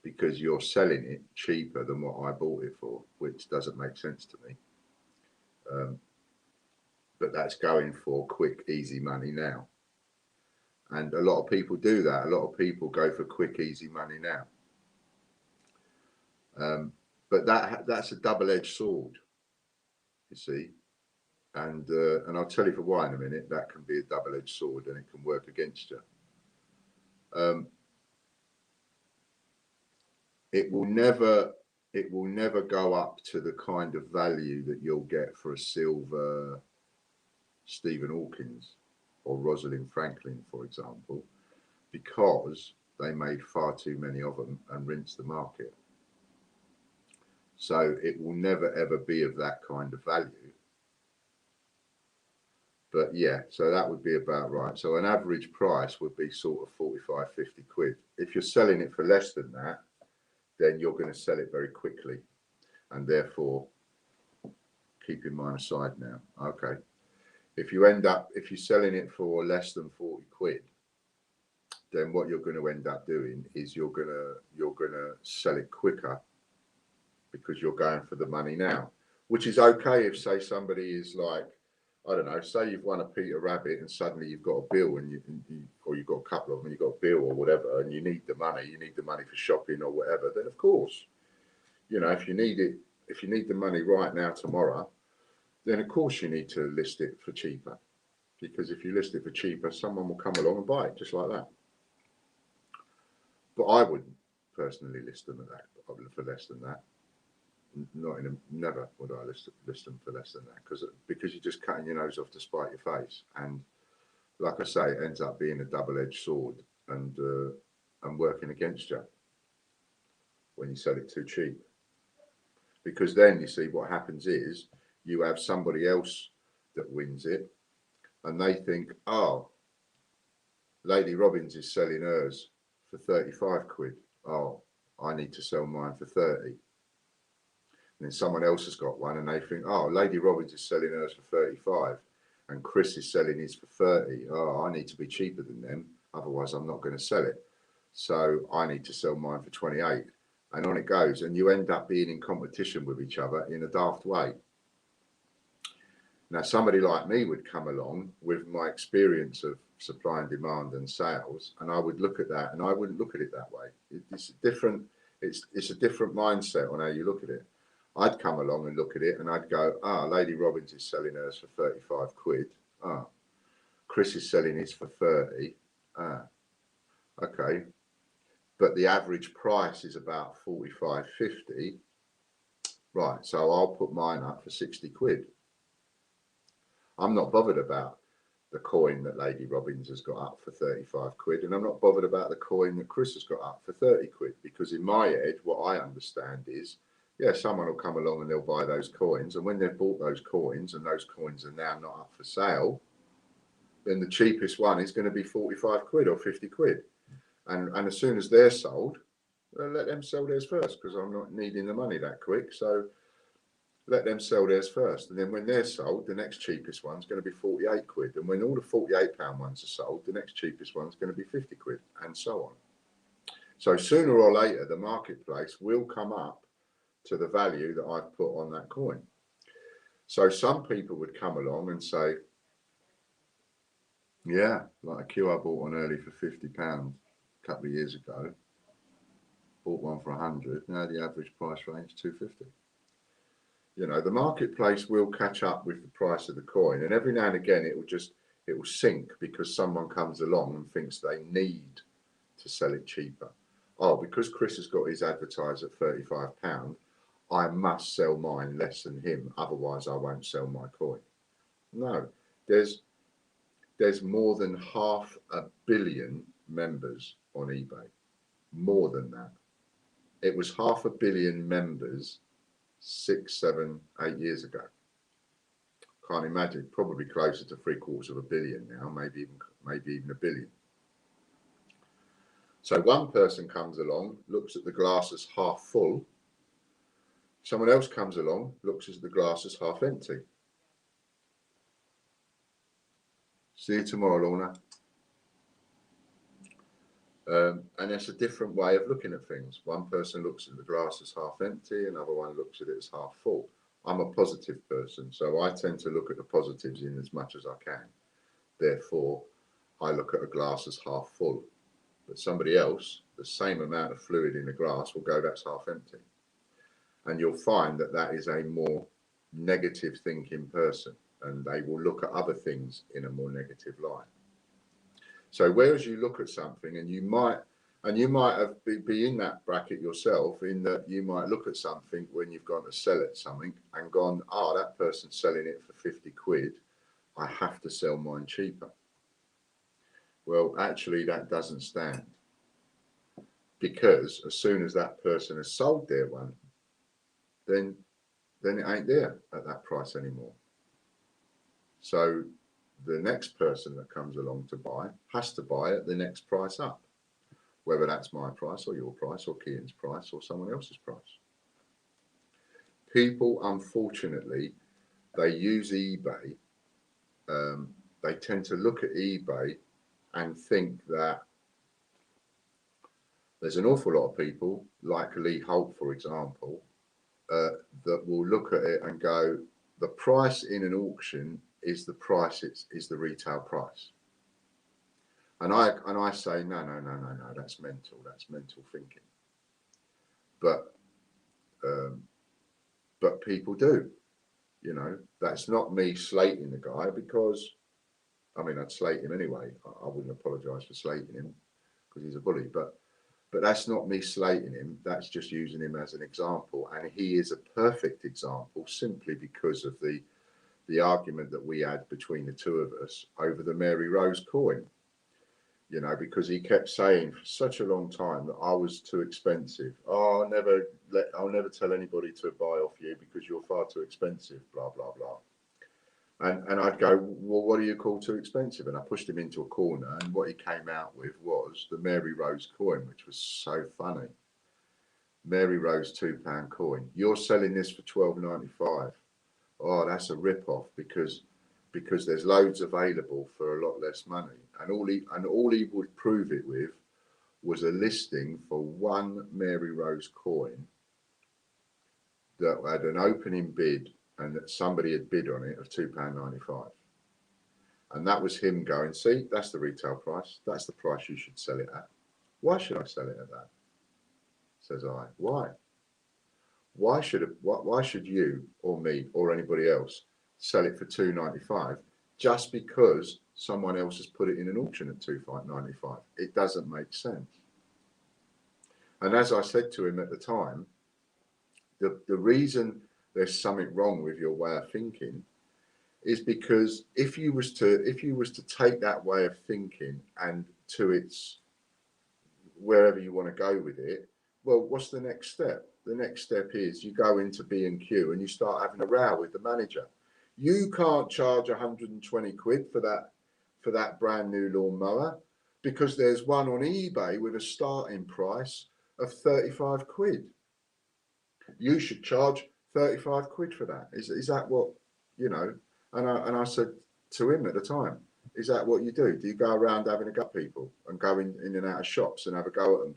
Speaker 2: because you're selling it cheaper than what I bought it for, which doesn't make sense to me. But that's going for quick, easy money now. And a lot of people do that. A lot of people go for quick, easy money now. But that's a double-edged sword, you see. And I'll tell you for why in a minute. That can be a double-edged sword, and it can work against you. It will never go up to the kind of value that you'll get for a silver Stephen Hawkins or Rosalind Franklin, for example, because they made far too many of them and rinsed the market. So it will never ever be of that kind of value. But yeah, so that would be about right. So an average price would be sort of 45, 50 quid. If you're selling it for less than that, then you're going to sell it very quickly. And therefore, keeping mine aside now. Okay. If you're selling it for less than 40 quid, then what you're going to end up doing is you're going to sell it quicker because you're going for the money now, which is okay if, say, somebody is like, I don't know, say you've won a Peter Rabbit and suddenly you've got a bill or you've got a couple of them and you've got a bill or whatever and you need the money for shopping or whatever, then of course, if you need the money right now, tomorrow, then of course you need to list it for cheaper, because if you list it for cheaper, someone will come along and buy it just like that. But I wouldn't personally list them at that for less than that. Never would I list them for less than that, because you're just cutting your nose off to spite your face, and like I say, it ends up being a double-edged sword and working against you when you sell it too cheap. Because then you see what happens is you have somebody else that wins it, and they think, oh, Lady Robbins is selling hers for 35 quid. Oh, I need to sell mine for 30. And then someone else has got one and they think, oh, Lady Robbins is selling hers for 35 and Chris is selling his for 30. Oh, I need to be cheaper than them, otherwise I'm not going to sell it. So I need to sell mine for 28. And on it goes. And you end up being in competition with each other in a daft way. Now, somebody like me would come along with my experience of supply and demand and sales, and I would look at that, and I wouldn't look at it that way. It's a different mindset on how you look at it. I'd come along and look at it, and I'd go, Lady Robbins is selling hers for 35 quid. Chris is selling his for 30. Okay. But the average price is about 45, 50. Right, so I'll put mine up for 60 quid. I'm not bothered about the coin that Lady Robbins has got up for 35 quid, and I'm not bothered about the coin that Chris has got up for 30 quid, because in my head, what I understand is, yeah, someone will come along and they'll buy those coins, and when they've bought those coins and those coins are now not up for sale, then the cheapest one is going to be 45 quid or 50 quid. And as soon as they're sold, let them sell theirs first, because I'm not needing the money that quick. So let them sell theirs first. And then when they're sold, the next cheapest one's going to be 48 quid. And when all the £48 ones are sold, the next cheapest one's going to be 50 quid, and so on. So sooner or later, the marketplace will come up to the value that I've put on that coin. So some people would come along and say, yeah, like a Q I bought one early for £50 a couple of years ago, bought one for 100. Now the average price range 250. The marketplace will catch up with the price of the coin, and every now and again it will sink because someone comes along and thinks they need to sell it cheaper. Oh, because Chris has got his advertised at £35, I must sell mine less than him, otherwise I won't sell my coin. No, there's more than 500 million members on eBay. More than that. It was 500 million members 6, 7, 8 years ago. Can't imagine. Probably closer to 750 million now, maybe even a billion. So one person comes along, looks at the glass as half full. Someone else comes along, looks at the glass as half empty. See you tomorrow, Lorna. And that's a different way of looking at things. One person looks at the glass as half empty, another one looks at it as half full. I'm a positive person, so I tend to look at the positives in as much as I can. Therefore, I look at a glass as half full. But somebody else, the same amount of fluid in the glass, will go, that's half empty. And you'll find that that is a more negative thinking person, and they will look at other things in a more negative light. So whereas you look at something and you might have be in that bracket yourself, in that you might look at something when you've gone to sell it something and gone, oh, that person's selling it for 50 quid. I have to sell mine cheaper. Well, actually that doesn't stand, because as soon as that person has sold their one, then it ain't there at that price anymore. So the next person that comes along to buy has to buy at the next price up, whether that's my price or your price or Keaton's price or someone else's price. People, unfortunately, they use eBay. They tend to look at eBay and think that there's an awful lot of people, like Lee Holt, for example, that will look at it and go, the price in an auction is the price, is the retail price. And I say, no, that's mental thinking. But people do, you know. That's not me slating the guy, because, I mean, I'd slate him anyway. I wouldn't apologise for slating him because he's a bully, but that's not me slating him. That's just using him as an example. And he is a perfect example simply because of the argument that we had between the two of us over the Mary Rose coin. You know, because he kept saying for such a long time that I was too expensive. Oh, I'll never tell anybody to buy off you because you're far too expensive, blah, blah, blah. And I'd go, well, what do you call too expensive? And I pushed him into a corner, and what he came out with was the Mary Rose coin, which was so funny. Mary Rose £2 coin. You're selling this for $12.95. Oh, that's a rip-off because there's loads available for a lot less money. And all he would prove it with was a listing for one Mary Rose coin that had an opening bid, and that somebody had bid on it of £2.95. And that was him going, see, that's the retail price. That's the price you should sell it at. Why should I sell it at that? Says I. Why? Why should you or me or anybody else sell it for £2.95 just because someone else has put it in an auction at £2.95? It doesn't make sense. And as I said to him at the time, the reason there's something wrong with your way of thinking is because if you was to take that way of thinking and to its wherever you want to go with it, well, what's the next step? The next step is you go into B&Q and you start having a row with the manager. You can't charge 120 quid for that brand new lawnmower because there's one on eBay with a starting price of 35 quid. You should charge 35 quid for that. Is that what, you know? And I said to him at the time, is that what you do? Do you go around having a go at people and go in and out of shops and have a go at them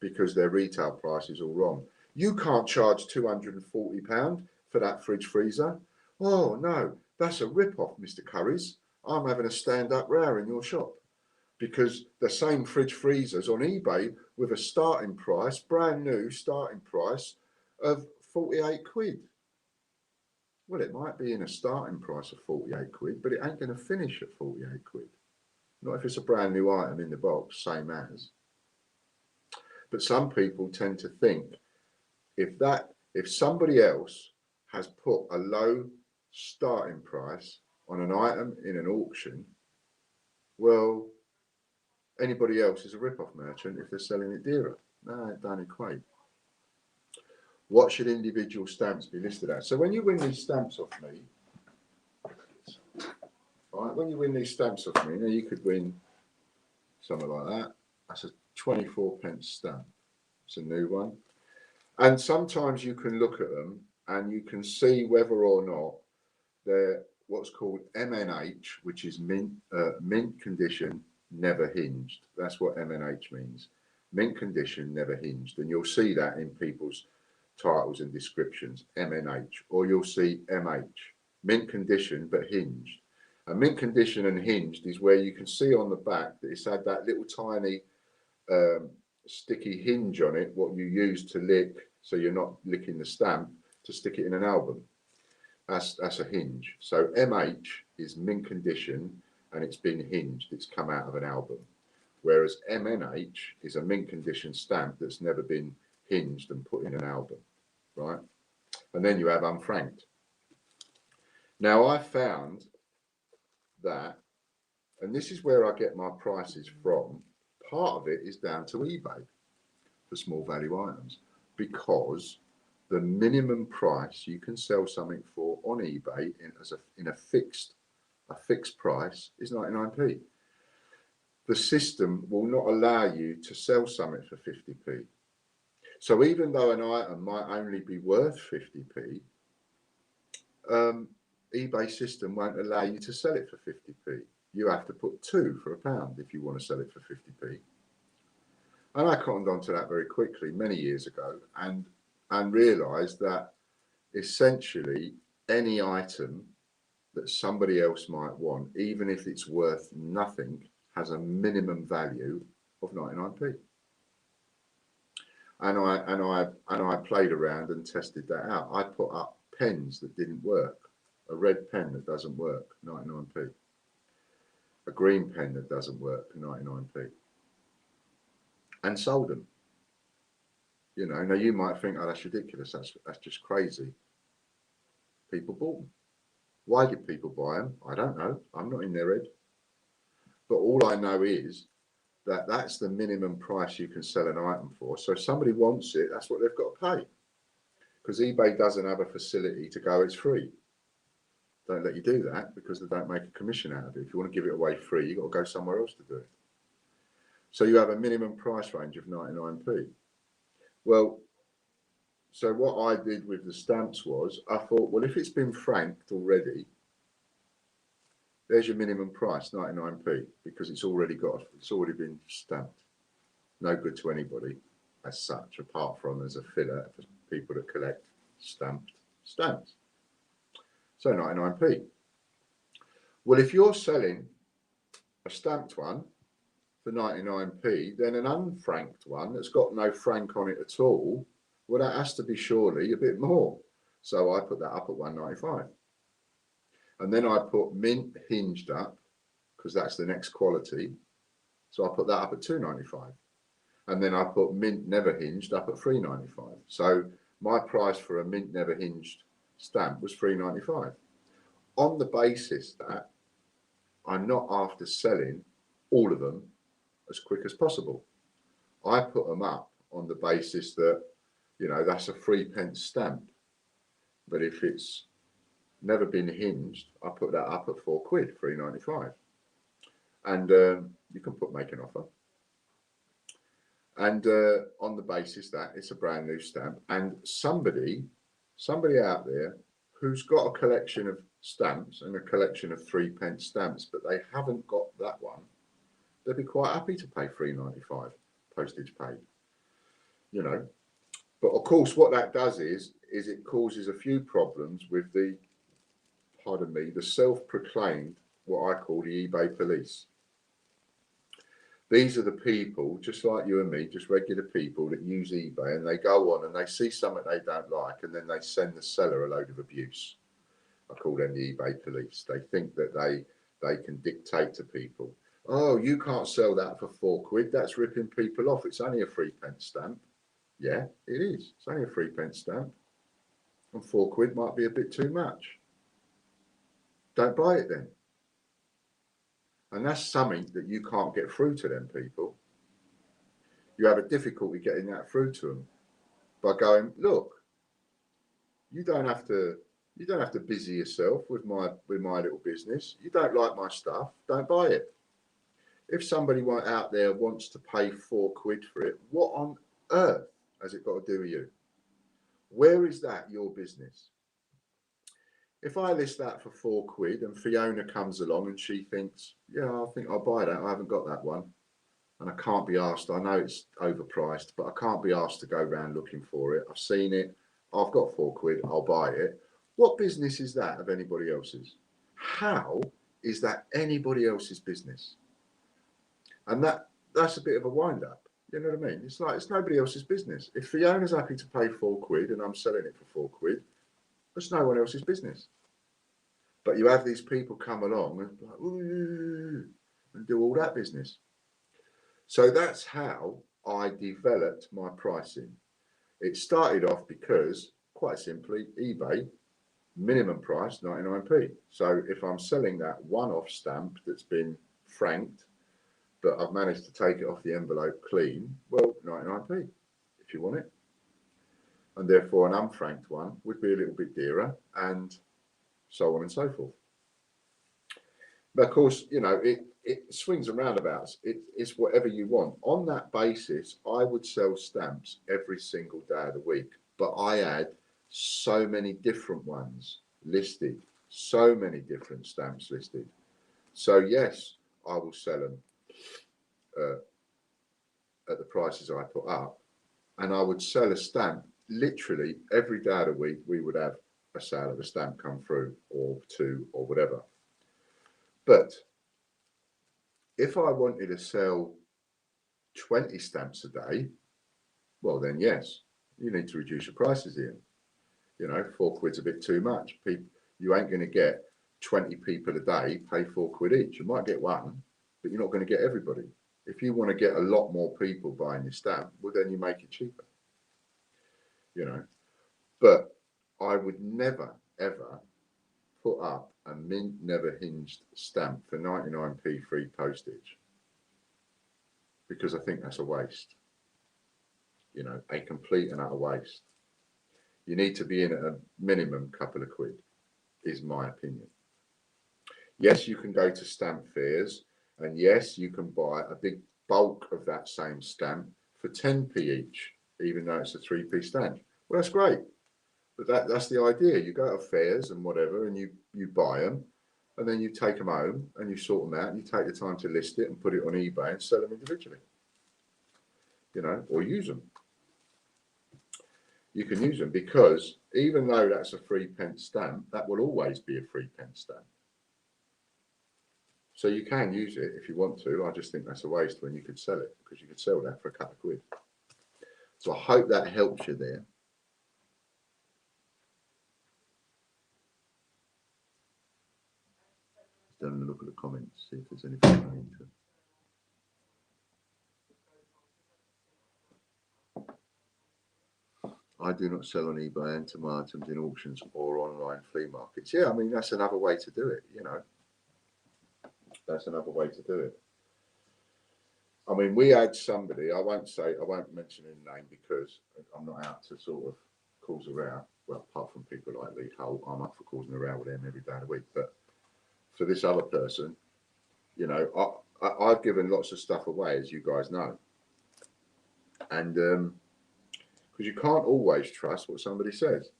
Speaker 2: because their retail price is all wrong? You can't charge £240 for that fridge freezer. Oh no, that's a rip-off, Mr. Curry's. I'm having a stand-up row in your shop because the same fridge freezer's on eBay with a starting price, brand new starting price of 48 quid. Well, it might be in a starting price of 48 quid, but it ain't going to finish at 48 quid. Not if it's a brand new item in the box, same as. But some people tend to think if somebody else has put a low starting price on an item in an auction, well, anybody else is a rip-off merchant if they're selling it dearer. No, it don't equate. What should individual stamps be listed at? So when you win these stamps off me, right, when you win these stamps off me, now you could win something like that. That's a 24p stamp. It's a new one. And sometimes you can look at them and you can see whether or not they're what's called MNH, which is mint condition, never hinged. That's what MNH means. Mint condition, never hinged. And you'll see that in people's titles and descriptions, MNH, or you'll see MH, mint condition but hinged. And mint condition and hinged is where you can see on the back that it's had that little tiny sticky hinge on it, what you use to lick so you're not licking the stamp to stick it in an album. That's a hinge. So MH is mint condition and it's been hinged. It's come out of an album. Whereas MNH is a mint condition stamp that's never been hinged and put in an album, right? And then you have unfranked. Now I found that, and this is where I get my prices from, part of it is down to eBay for small value items, because the minimum price you can sell something for on eBay in a fixed price is 99p. The system will not allow you to sell something for 50p. So even though an item might only be worth 50p, eBay system won't allow you to sell it for 50p. You have to put 2 for £1 if you want to sell it for 50p. And I cottoned onto that very quickly many years ago and realised that essentially any item that somebody else might want, even if it's worth nothing, has a minimum value of 99p. And I played around and tested that out. I put up pens that didn't work. A red pen that doesn't work, 99p. A green pen that doesn't work, 99p. And sold them. You know, now you might think, oh, that's ridiculous. That's just crazy. People bought them. Why did people buy them? I don't know. I'm not in their head. But all I know is that that's the minimum price you can sell an item for. So if somebody wants it, that's what they've got to pay. Because eBay doesn't have a facility to go, it's free. Don't let you do that because they don't make a commission out of it. If you want to give it away free, you've got to go somewhere else to do it. So you have a minimum price range of 99p. Well, so what I did with the stamps was, I thought, well, if it's been franked already, there's your minimum price, 99p, because it's already been stamped. No good to anybody as such, apart from as a filler for people that collect stamped stamps. So 99p. Well, if you're selling a stamped one for 99p, then an unfranked one that's got no frank on it at all, well, that has to be surely a bit more. So I put that up at 195. And then I put mint hinged up, because that's the next quality. So I put that up at 295. And then I put mint never hinged up at 395. So my price for a mint never hinged stamp was 395. On the basis that I'm not after selling all of them as quick as possible. I put them up on the basis that, you know, that's a 3p stamp. But if it's never been hinged, I put that up at £4, 395. And you can make an offer. And on the basis that it's a brand new stamp, and somebody out there who's got a collection of stamps and a collection of 3p stamps, but they haven't got that one, they'd be quite happy to pay £3.95 postage paid, you know. But of course, what that does is it causes a few problems with the, pardon me, the self-proclaimed, what I call the eBay police. These are the people, just like you and me, just regular people that use eBay, and they go on and they see something they don't like, and then they send the seller a load of abuse. I call them the eBay police. They think that they can dictate to people. Oh, you can't sell that for £4. That's ripping people off. It's only a 3p stamp. Yeah, it is. It's only a 3p stamp. And £4 might be a bit too much. Don't buy it then. And that's something that you can't get through to them people. You have a difficulty getting that through to them by going, look, you don't have to busy yourself with my little business. You don't like my stuff, don't buy it. If somebody out there wants to pay £4 for it, what on earth has it got to do with you? Where is that your business? If I list that for £4 and Fiona comes along and she thinks, yeah, I think I'll buy that. I haven't got that one. And I can't be asked. I know it's overpriced, but I can't be asked to go around looking for it. I've seen it. I've got £4. I'll buy it. What business is that of anybody else's? How is that anybody else's business? And that's a bit of a wind up. You know what I mean? It's like, it's nobody else's business. If the owner's happy to pay £4 and I'm selling it for £4, it's no one else's business. But you have these people come along and like, ooh, and do all that business. So that's how I developed my pricing. It started off because, quite simply, eBay, minimum price 99p. So if I'm selling that one-off stamp that's been franked, but I've managed to take it off the envelope clean, well, 99p if you want it. And therefore an unfranked one would be a little bit dearer, and so on and so forth. But of course, you know, it swings and roundabouts. It's whatever you want. On that basis, I would sell stamps every single day of the week, but I had so many different ones listed, so many different stamps listed. So yes, I will sell them at the prices I put up, and I would sell a stamp literally every day of the week. We would have a sale of a stamp come through, or two, or whatever. But if I wanted to sell 20 stamps a day, well then yes, you need to reduce your prices here. You know, £4's a bit too much. People, you ain't going to get 20 people a day pay £4 each. You might get one, but you're not going to get everybody. If you want to get a lot more people buying your stamp, well then you make it cheaper. You know, but I would never ever put up a mint never hinged stamp for 99p free postage, because I think that's a waste. You know, a complete and utter waste. You need to be in at a minimum couple of quid, is my opinion. Yes, you can go to stamp fairs, and yes, you can buy a big bulk of that same stamp for 10p each, even though it's a 3p stamp. Well, that's great. But that's the idea. You go to fairs and whatever, and you buy them, and then you take them home and you sort them out, and you take the time to list it and put it on eBay and sell them individually. You know, or use them. You can use them, because even though that's a 3p stamp, that will always be a 3p stamp. So you can use it if you want to. I just think that's a waste when you could sell it, because you could sell that for a couple of quid. So I hope that helps you there. Just having a look at the comments, see if there's anything I need to. I do not sell on eBay, enter my items in auctions or online flea markets. Yeah, I mean, that's another way to do it, you know. That's another way to do it. I mean, we had somebody, I won't mention his name because I'm not out to sort of cause a row. Well, apart from people like Lee Holt, I'm up for causing a row with them every day of the week. But for this other person, you know, I've given lots of stuff away, as you guys know. And because you can't always trust what somebody says.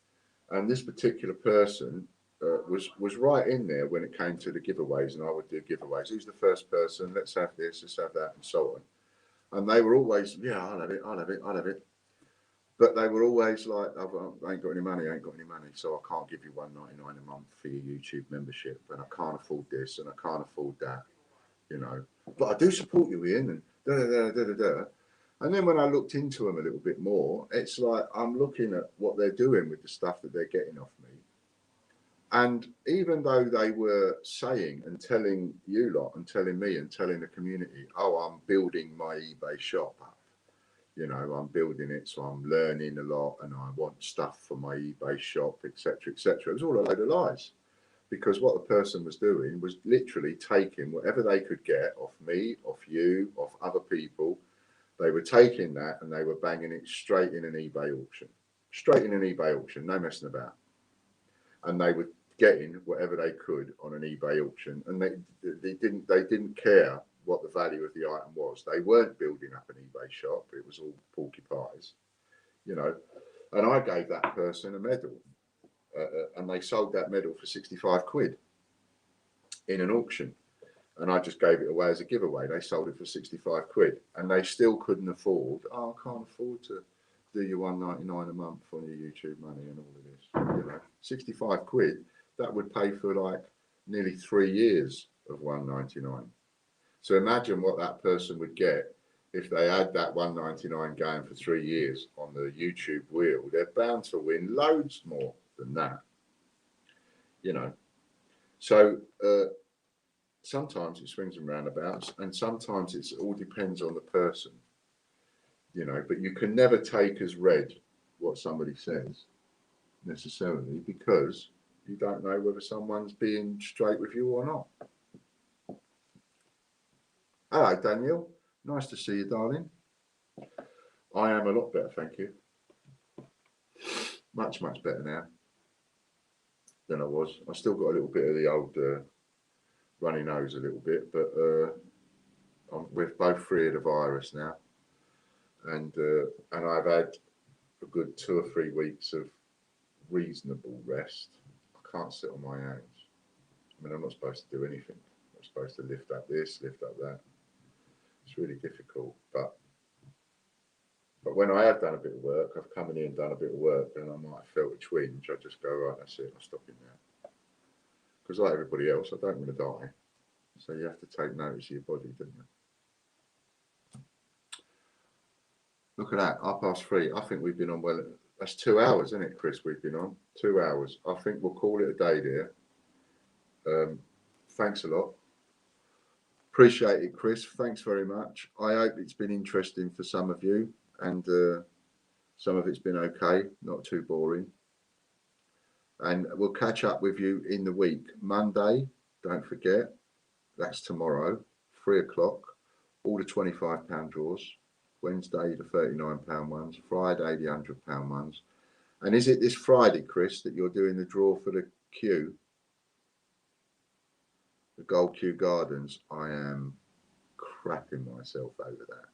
Speaker 2: And this particular person was right in there when it came to the giveaways, and I would do giveaways. Who's the first person? Let's have this, let's have that, and so on. And they were always, yeah, I'll have it, I'll have it, I'll have it. But they were always like, I ain't got any money, I ain't got any money, so I can't give you $1.99 a month for your YouTube membership, and I can't afford this, and I can't afford that, you know. But I do support you, Ian, and da-da-da-da-da-da. And then when I looked into them a little bit more, it's like I'm looking at what they're doing with the stuff that they're getting off me. And even though they were saying and telling you lot and telling me and telling the community, oh, I'm building my eBay shop up, you know, I'm building it, so I'm learning a lot and I want stuff for my eBay shop, etc., etc. It was all a load of lies, because what the person was doing was literally taking whatever they could get off me, off you, off other people. They were taking that and they were banging it straight in an eBay auction. Straight in an eBay auction, no messing about. And they were getting whatever they could on an eBay auction, and they didn't care what the value of the item was. They weren't building up an eBay shop. It was all porcupines, you know. And I gave that person a medal, and they sold that medal for 65 quid in an auction. And I just gave it away as a giveaway. They sold it for 65 quid, and they still couldn't afford. Oh, I can't afford to do your $1.99 a month on your YouTube money and all of this. You know, 65 quid, that would pay for like nearly 3 years of $1.99. So imagine what that person would get if they had that 199 going for 3 years on the YouTube wheel, they're bound to win loads more than that. You know, so sometimes it swings and roundabouts, and sometimes it all depends on the person. You know, but you can never take as read what somebody says necessarily, because you don't know whether someone's being straight with you or not. Hello, Daniel. Nice to see you, darling. I am a lot better, thank you. Much, much better now than I was. I still got a little bit of the old runny nose a little bit, but we're both free of the virus now. And I've had a good 2 or 3 weeks of reasonable rest. I can't sit on my hands. I mean, I'm not supposed to do anything. I'm supposed to lift up this, lift up that. It's really difficult, but when I have done a bit of work, I've come in here and done a bit of work, and I might have felt a twinge. I just go, right, that's it, I'll stop it now. Because like everybody else, I don't want to die. So you have to take notice of your body, don't you? Look at that, 3:30. I think we've been on, well, that's 2 hours, isn't it, Chris? We've been on 2 hours. I think we'll call it a day there. Thanks a lot. Appreciate it, Chris. Thanks very much. I hope it's been interesting for some of you, and some of it's been okay, not too boring. And we'll catch up with you in the week. Monday, don't forget, that's tomorrow, 3 o'clock, all the £25 draws. Wednesday, the £39 ones. Friday, the £100 ones. And is it this Friday, Chris, that you're doing the draw for the queue? The Gold Kew Gardens? I am crapping myself over that.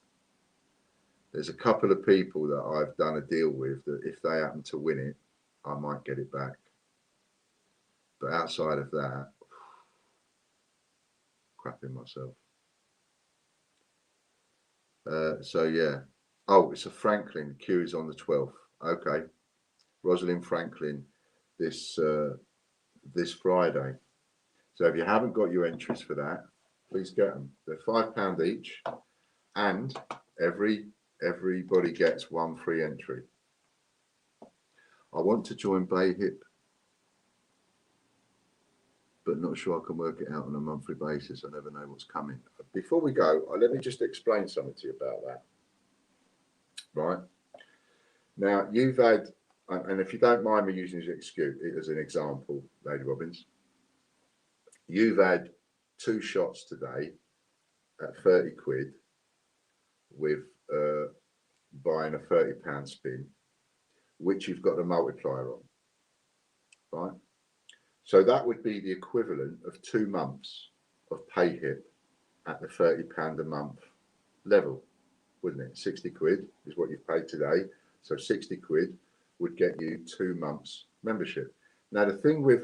Speaker 2: There's a couple of people that I've done a deal with that if they happen to win it, I might get it back. But outside of that, crapping myself. So yeah. Oh, it's a Franklin. Queue is on the 12th. Okay. Rosalind Franklin this Friday. So if you haven't got your entries for that, please get them. They're £5 each, and everybody gets 1 free entry. I want to join Bay Hip, but not sure I can work it out on a monthly basis. I never know what's coming. Before we go, let me just explain something to you about that. Right? Now, you've had, and if you don't mind me using as an example, Lady Robbins, you've had 2 shots today at 30 quid with buying a £30 spin, which you've got a multiplier on, right? So that would be the equivalent of 2 months of pay hip at the £30 a month level, wouldn't it? 60 quid is what you've paid today. So 60 quid would get you 2 months membership. Now, the thing with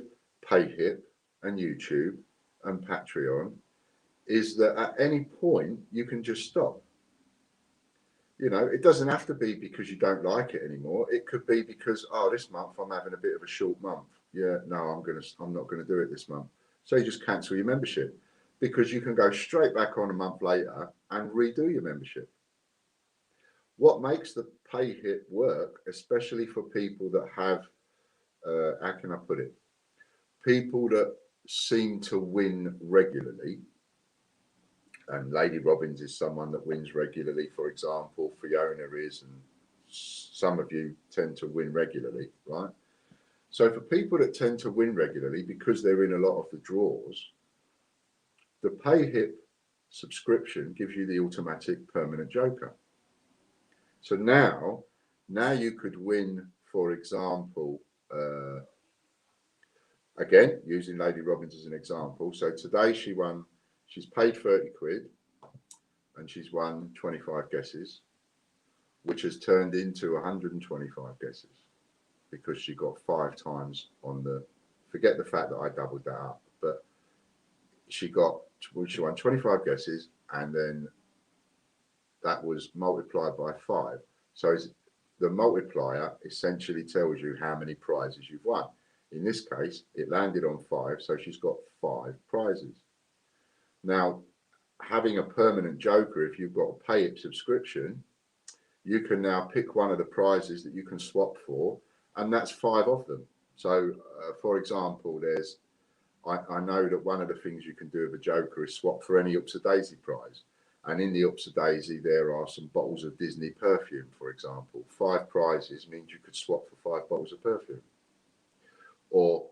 Speaker 2: pay hip and YouTube and Patreon is that at any point you can just stop. You know, it doesn't have to be because you don't like it anymore. It could be because, oh, this month I'm having a bit of a short month. Yeah, no, I'm not gonna do it this month. So you just cancel your membership, because you can go straight back on a month later and redo your membership. What makes the pay hip work, especially for people that have, how can I put it? People that seem to win regularly, and Lady Robbins is someone that wins regularly, for example, Fiona is, and some of you tend to win regularly, right? So for people that tend to win regularly, because they're in a lot of the draws, the pay hip subscription gives you the automatic permanent joker. So now you could win, for example, again, using Lady Robbins as an example. So today she's paid 30 quid and she's won 25 guesses, which has turned into 125 guesses because she got 5 times on the, forget the fact that I doubled that up, but she won 25 guesses, and then that was multiplied by 5. So the multiplier essentially tells you how many prizes you've won. In this case, it landed on 5, so she's got 5 prizes. Now, having a permanent joker, if you've got a pay it subscription, you can now pick one of the prizes that you can swap for, and that's 5 of them. So, for example, I know that one of the things you can do with a joker is swap for any Ups a Daisy prize. And in the Ups a Daisy, there are some bottles of Disney perfume, for example. 5 prizes means you could swap for 5 bottles of perfume. Or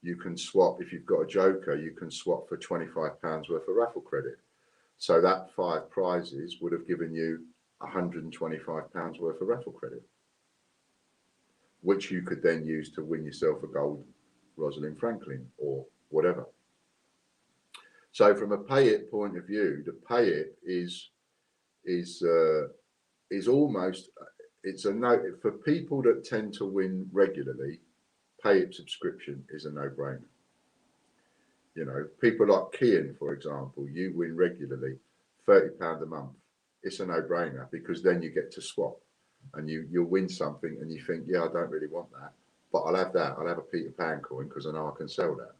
Speaker 2: you can swap, if you've got a joker, you can swap for £25 worth of raffle credit. So that 5 prizes would have given you £125 worth of raffle credit, which you could then use to win yourself a gold Rosalind Franklin or whatever. So from a pay it point of view, the pay it is almost, it's a no for people that tend to win regularly. Pay it subscription is a no-brainer. You know, people like Kian, for example, you win regularly, £30 a month. It's a no-brainer because then you get to swap and you'll win something and you think, yeah, I don't really want that, but I'll have that. I'll have a Peter Pan coin because I know I can sell that.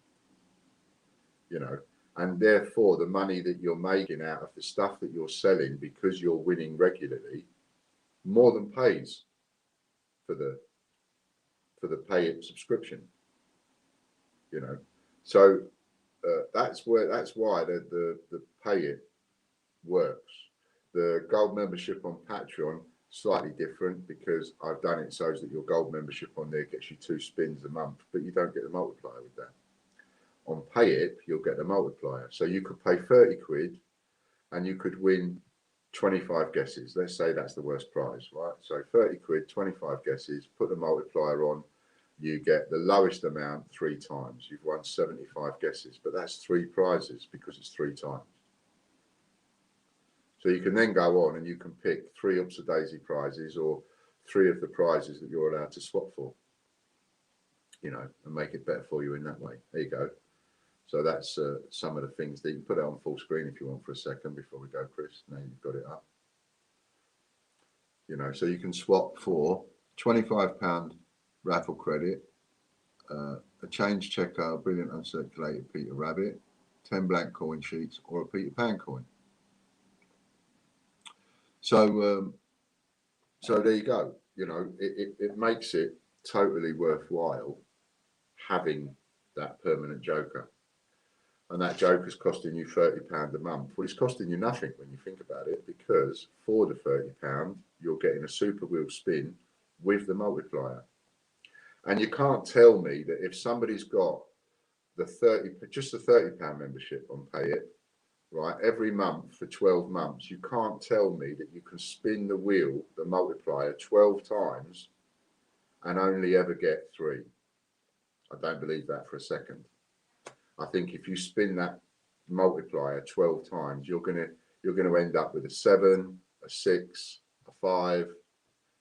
Speaker 2: You know, and therefore the money that you're making out of the stuff that you're selling because you're winning regularly more than pays for the pay it subscription. You know, so that's why the pay it works. The gold membership on Patreon slightly different because I've done it so that your gold membership on there gets you 2 spins a month, but you don't get the multiplier with that. On pay it, you'll get the multiplier. So you could pay 30 quid and you could win 25 guesses. Let's say that's the worst prize, right? So 30 quid, 25 guesses, put the multiplier on, you get the lowest amount 3 times. You've won 75 guesses, but that's 3 prizes because it's 3 times. So you can then go on and you can pick 3 Ups a Daisy prizes or 3 of the prizes that you're allowed to swap for, you know, and make it better for you in that way. There you go. So that's some of the things that you can put it on full screen if you want for a second before we go, Chris. Now you've got it up. You know, so you can swap for £25 raffle credit, a change checker, a brilliant uncirculated Peter Rabbit, 10 blank coin sheets, or a Peter Pan coin. So, so there you go. You know, it makes it totally worthwhile having that permanent joker. And that joker's costing you £30 a month. Well, it's costing you nothing when you think about it, because for the £30, you're getting a super wheel spin with the multiplier. And you can't tell me that if somebody's got just the £30 membership on Pay It, right, every month for 12 months, you can't tell me that you can spin the wheel, the multiplier, 12 times and only ever get 3. I don't believe that for a second. I think if you spin that multiplier 12 times, you're going to end up with a 7, a 6, a 5.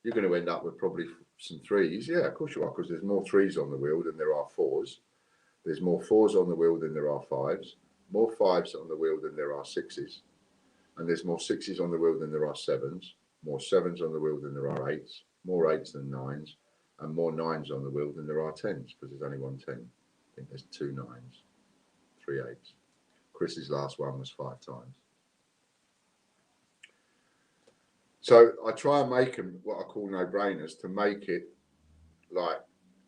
Speaker 2: You're going to end up with probably some 3s. Yeah, of course you are, because there's more 3s on the wheel than there are 4s. There's more 4s on the wheel than there are 5s. More 5s on the wheel than there are 6s. And there's more 6s on the wheel than there are 7s. More 7s on the wheel than there are 8s. More 8s than 9s. And more 9s on the wheel than there are 10s, because there's only one 10. I think there's 2 9s. 3 8s. Chris's last one was 5 times. So I try and make them what I call no-brainers, to make it like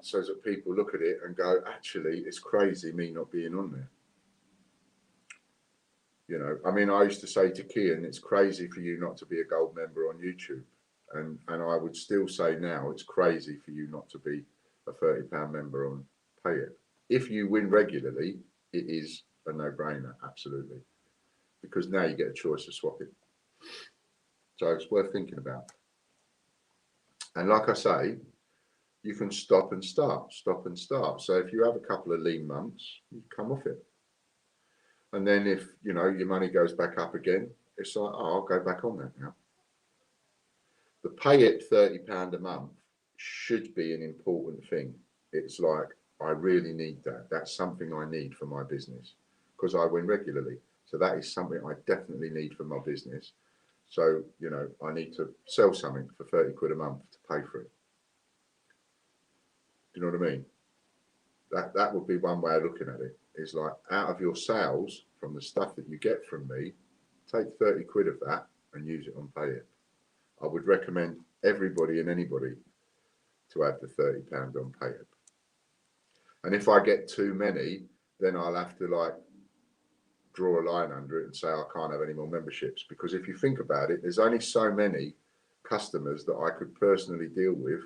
Speaker 2: so that people look at it and go, actually, it's crazy me not being on there. You know, I mean, I used to say to Kian, it's crazy for you not to be a gold member on YouTube. And I would still say now, it's crazy for you not to be a £30 member on Pay It. If you win regularly, it is a no-brainer, absolutely, because now you get a choice of swapping. So it's worth thinking about. And like I say, you can stop and start. So if you have a couple of lean months, you come off it. And then if, you know, your money goes back up again, it's like, oh, I'll go back on that now. The Pay It £30 a month should be an important thing. It's like, I really need that. That's something I need for my business, because I win regularly. So that is something I definitely need for my business. So, you know, I need to sell something for 30 quid a month to pay for it. Do you know what I mean? That would be one way of looking at it. Is like, out of your sales from the stuff that you get from me, Take 30 quid of that and use it on Pay It. I would recommend everybody and anybody to have the £30 on Pay It. And if I get too many, then I'll have to like draw a line under it and say I can't have any more memberships, because if you think about it, there's only so many customers that I could personally deal with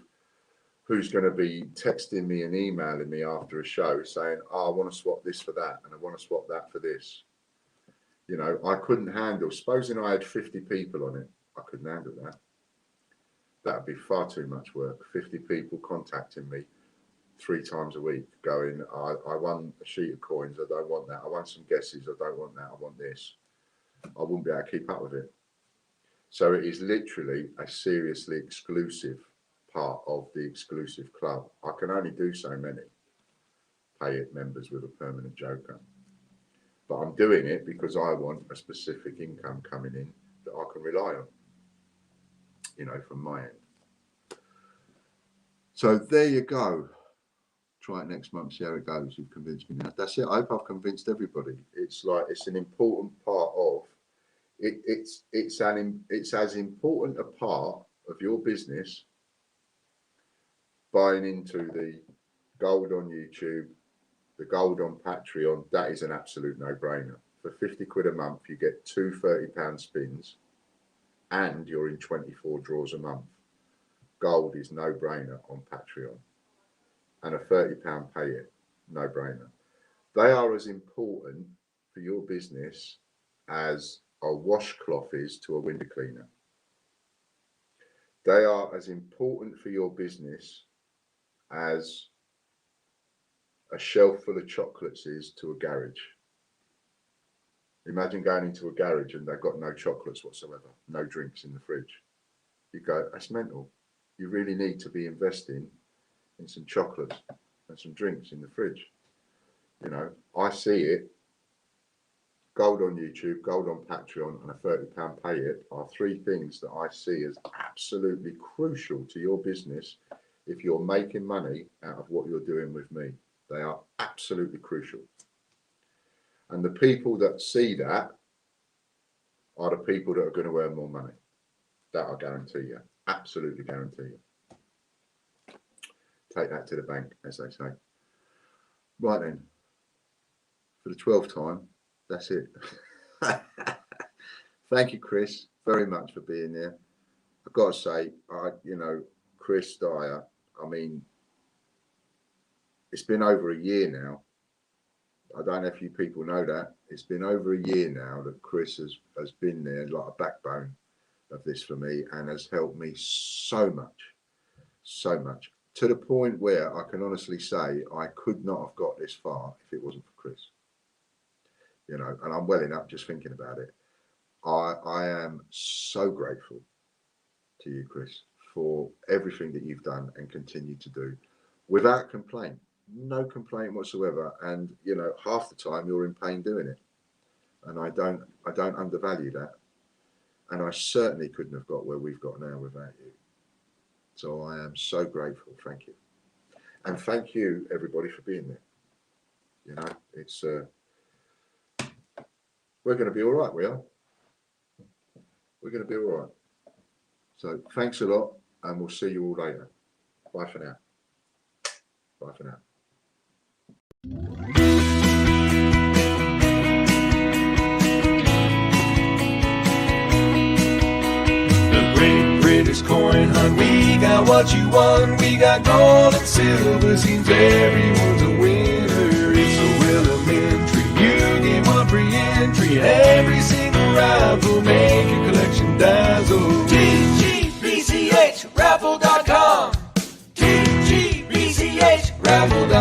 Speaker 2: who's going to be texting me and emailing me after a show saying, oh, I want to swap this for that and I want to swap that for this. You know, I couldn't handle, supposing I had 50 people on it, I couldn't handle that. That would be far too much work. 50 people contacting me 3 times a week going, I want a sheet of coins, I don't want that. I want some guesses, I don't want that, I want this. I wouldn't be able to keep up with it. So it is literally a seriously exclusive part of the exclusive club. I can only do so many Pay It members with a permanent joker. But I'm doing it because I want a specific income coming in that I can rely on, you know, from my end. So there you go. Try it next month, see how it goes. You've convinced me now. That's it. I hope I've convinced everybody. It's like, it's an important part of it. It's as important a part of your business buying into the gold on YouTube, the gold on Patreon. That is an absolute no-brainer. For 50 quid a month, you get 2 £30 spins and you're in 24 draws a month. Gold is no-brainer on Patreon. And a £30 Pay It, no-brainer. They are as important for your business as a washcloth is to a window cleaner. They are as important for your business as a shelf full of chocolates is to a garage. Imagine going into a garage and they've got no chocolates whatsoever, no drinks in the fridge. You go, that's mental. You really need to be investing in some chocolates and some drinks in the fridge. You know, I see it. Gold on YouTube, gold on Patreon, and a £30 Pay It are 3 things that I see as absolutely crucial to your business if you're making money out of what you're doing with me. They are absolutely crucial. And the people that see that are the people that are going to earn more money. That I guarantee you. Absolutely guarantee you. Take that to the bank, as they say. Right then, for the 12th time, that's it. Thank you, Chris, very much for being there. I've got to say, you know, Chris Dyer, I mean, it's been over a year now. I don't know if you people know that. It's been over a year now that Chris has been there like a backbone of this for me and has helped me so much. To the point where I can honestly say I could not have got this far if it wasn't for Chris. You know, and I'm welling up just thinking about it. I am so grateful to you, Chris, for everything that you've done and continue to do without complaint. No complaint whatsoever. And, you know, half the time you're in pain doing it. And I don't undervalue that. And I certainly couldn't have got where we've got now without you. So I am so grateful. Thank you. And thank you, everybody, for being there. You know, it's, we're going to be all right, we are. We're going to be all right. So thanks a lot, and we'll see you all later. Bye for now. Bye for now.
Speaker 1: The Great British Coin Hunt, we got what you want. We got gold and silver, seems everyone's a winner. It's so elementary, you get one free entry. Every single raffle, make your collection dazzle. TGBCH raffle.com. TGBCH raffle.com.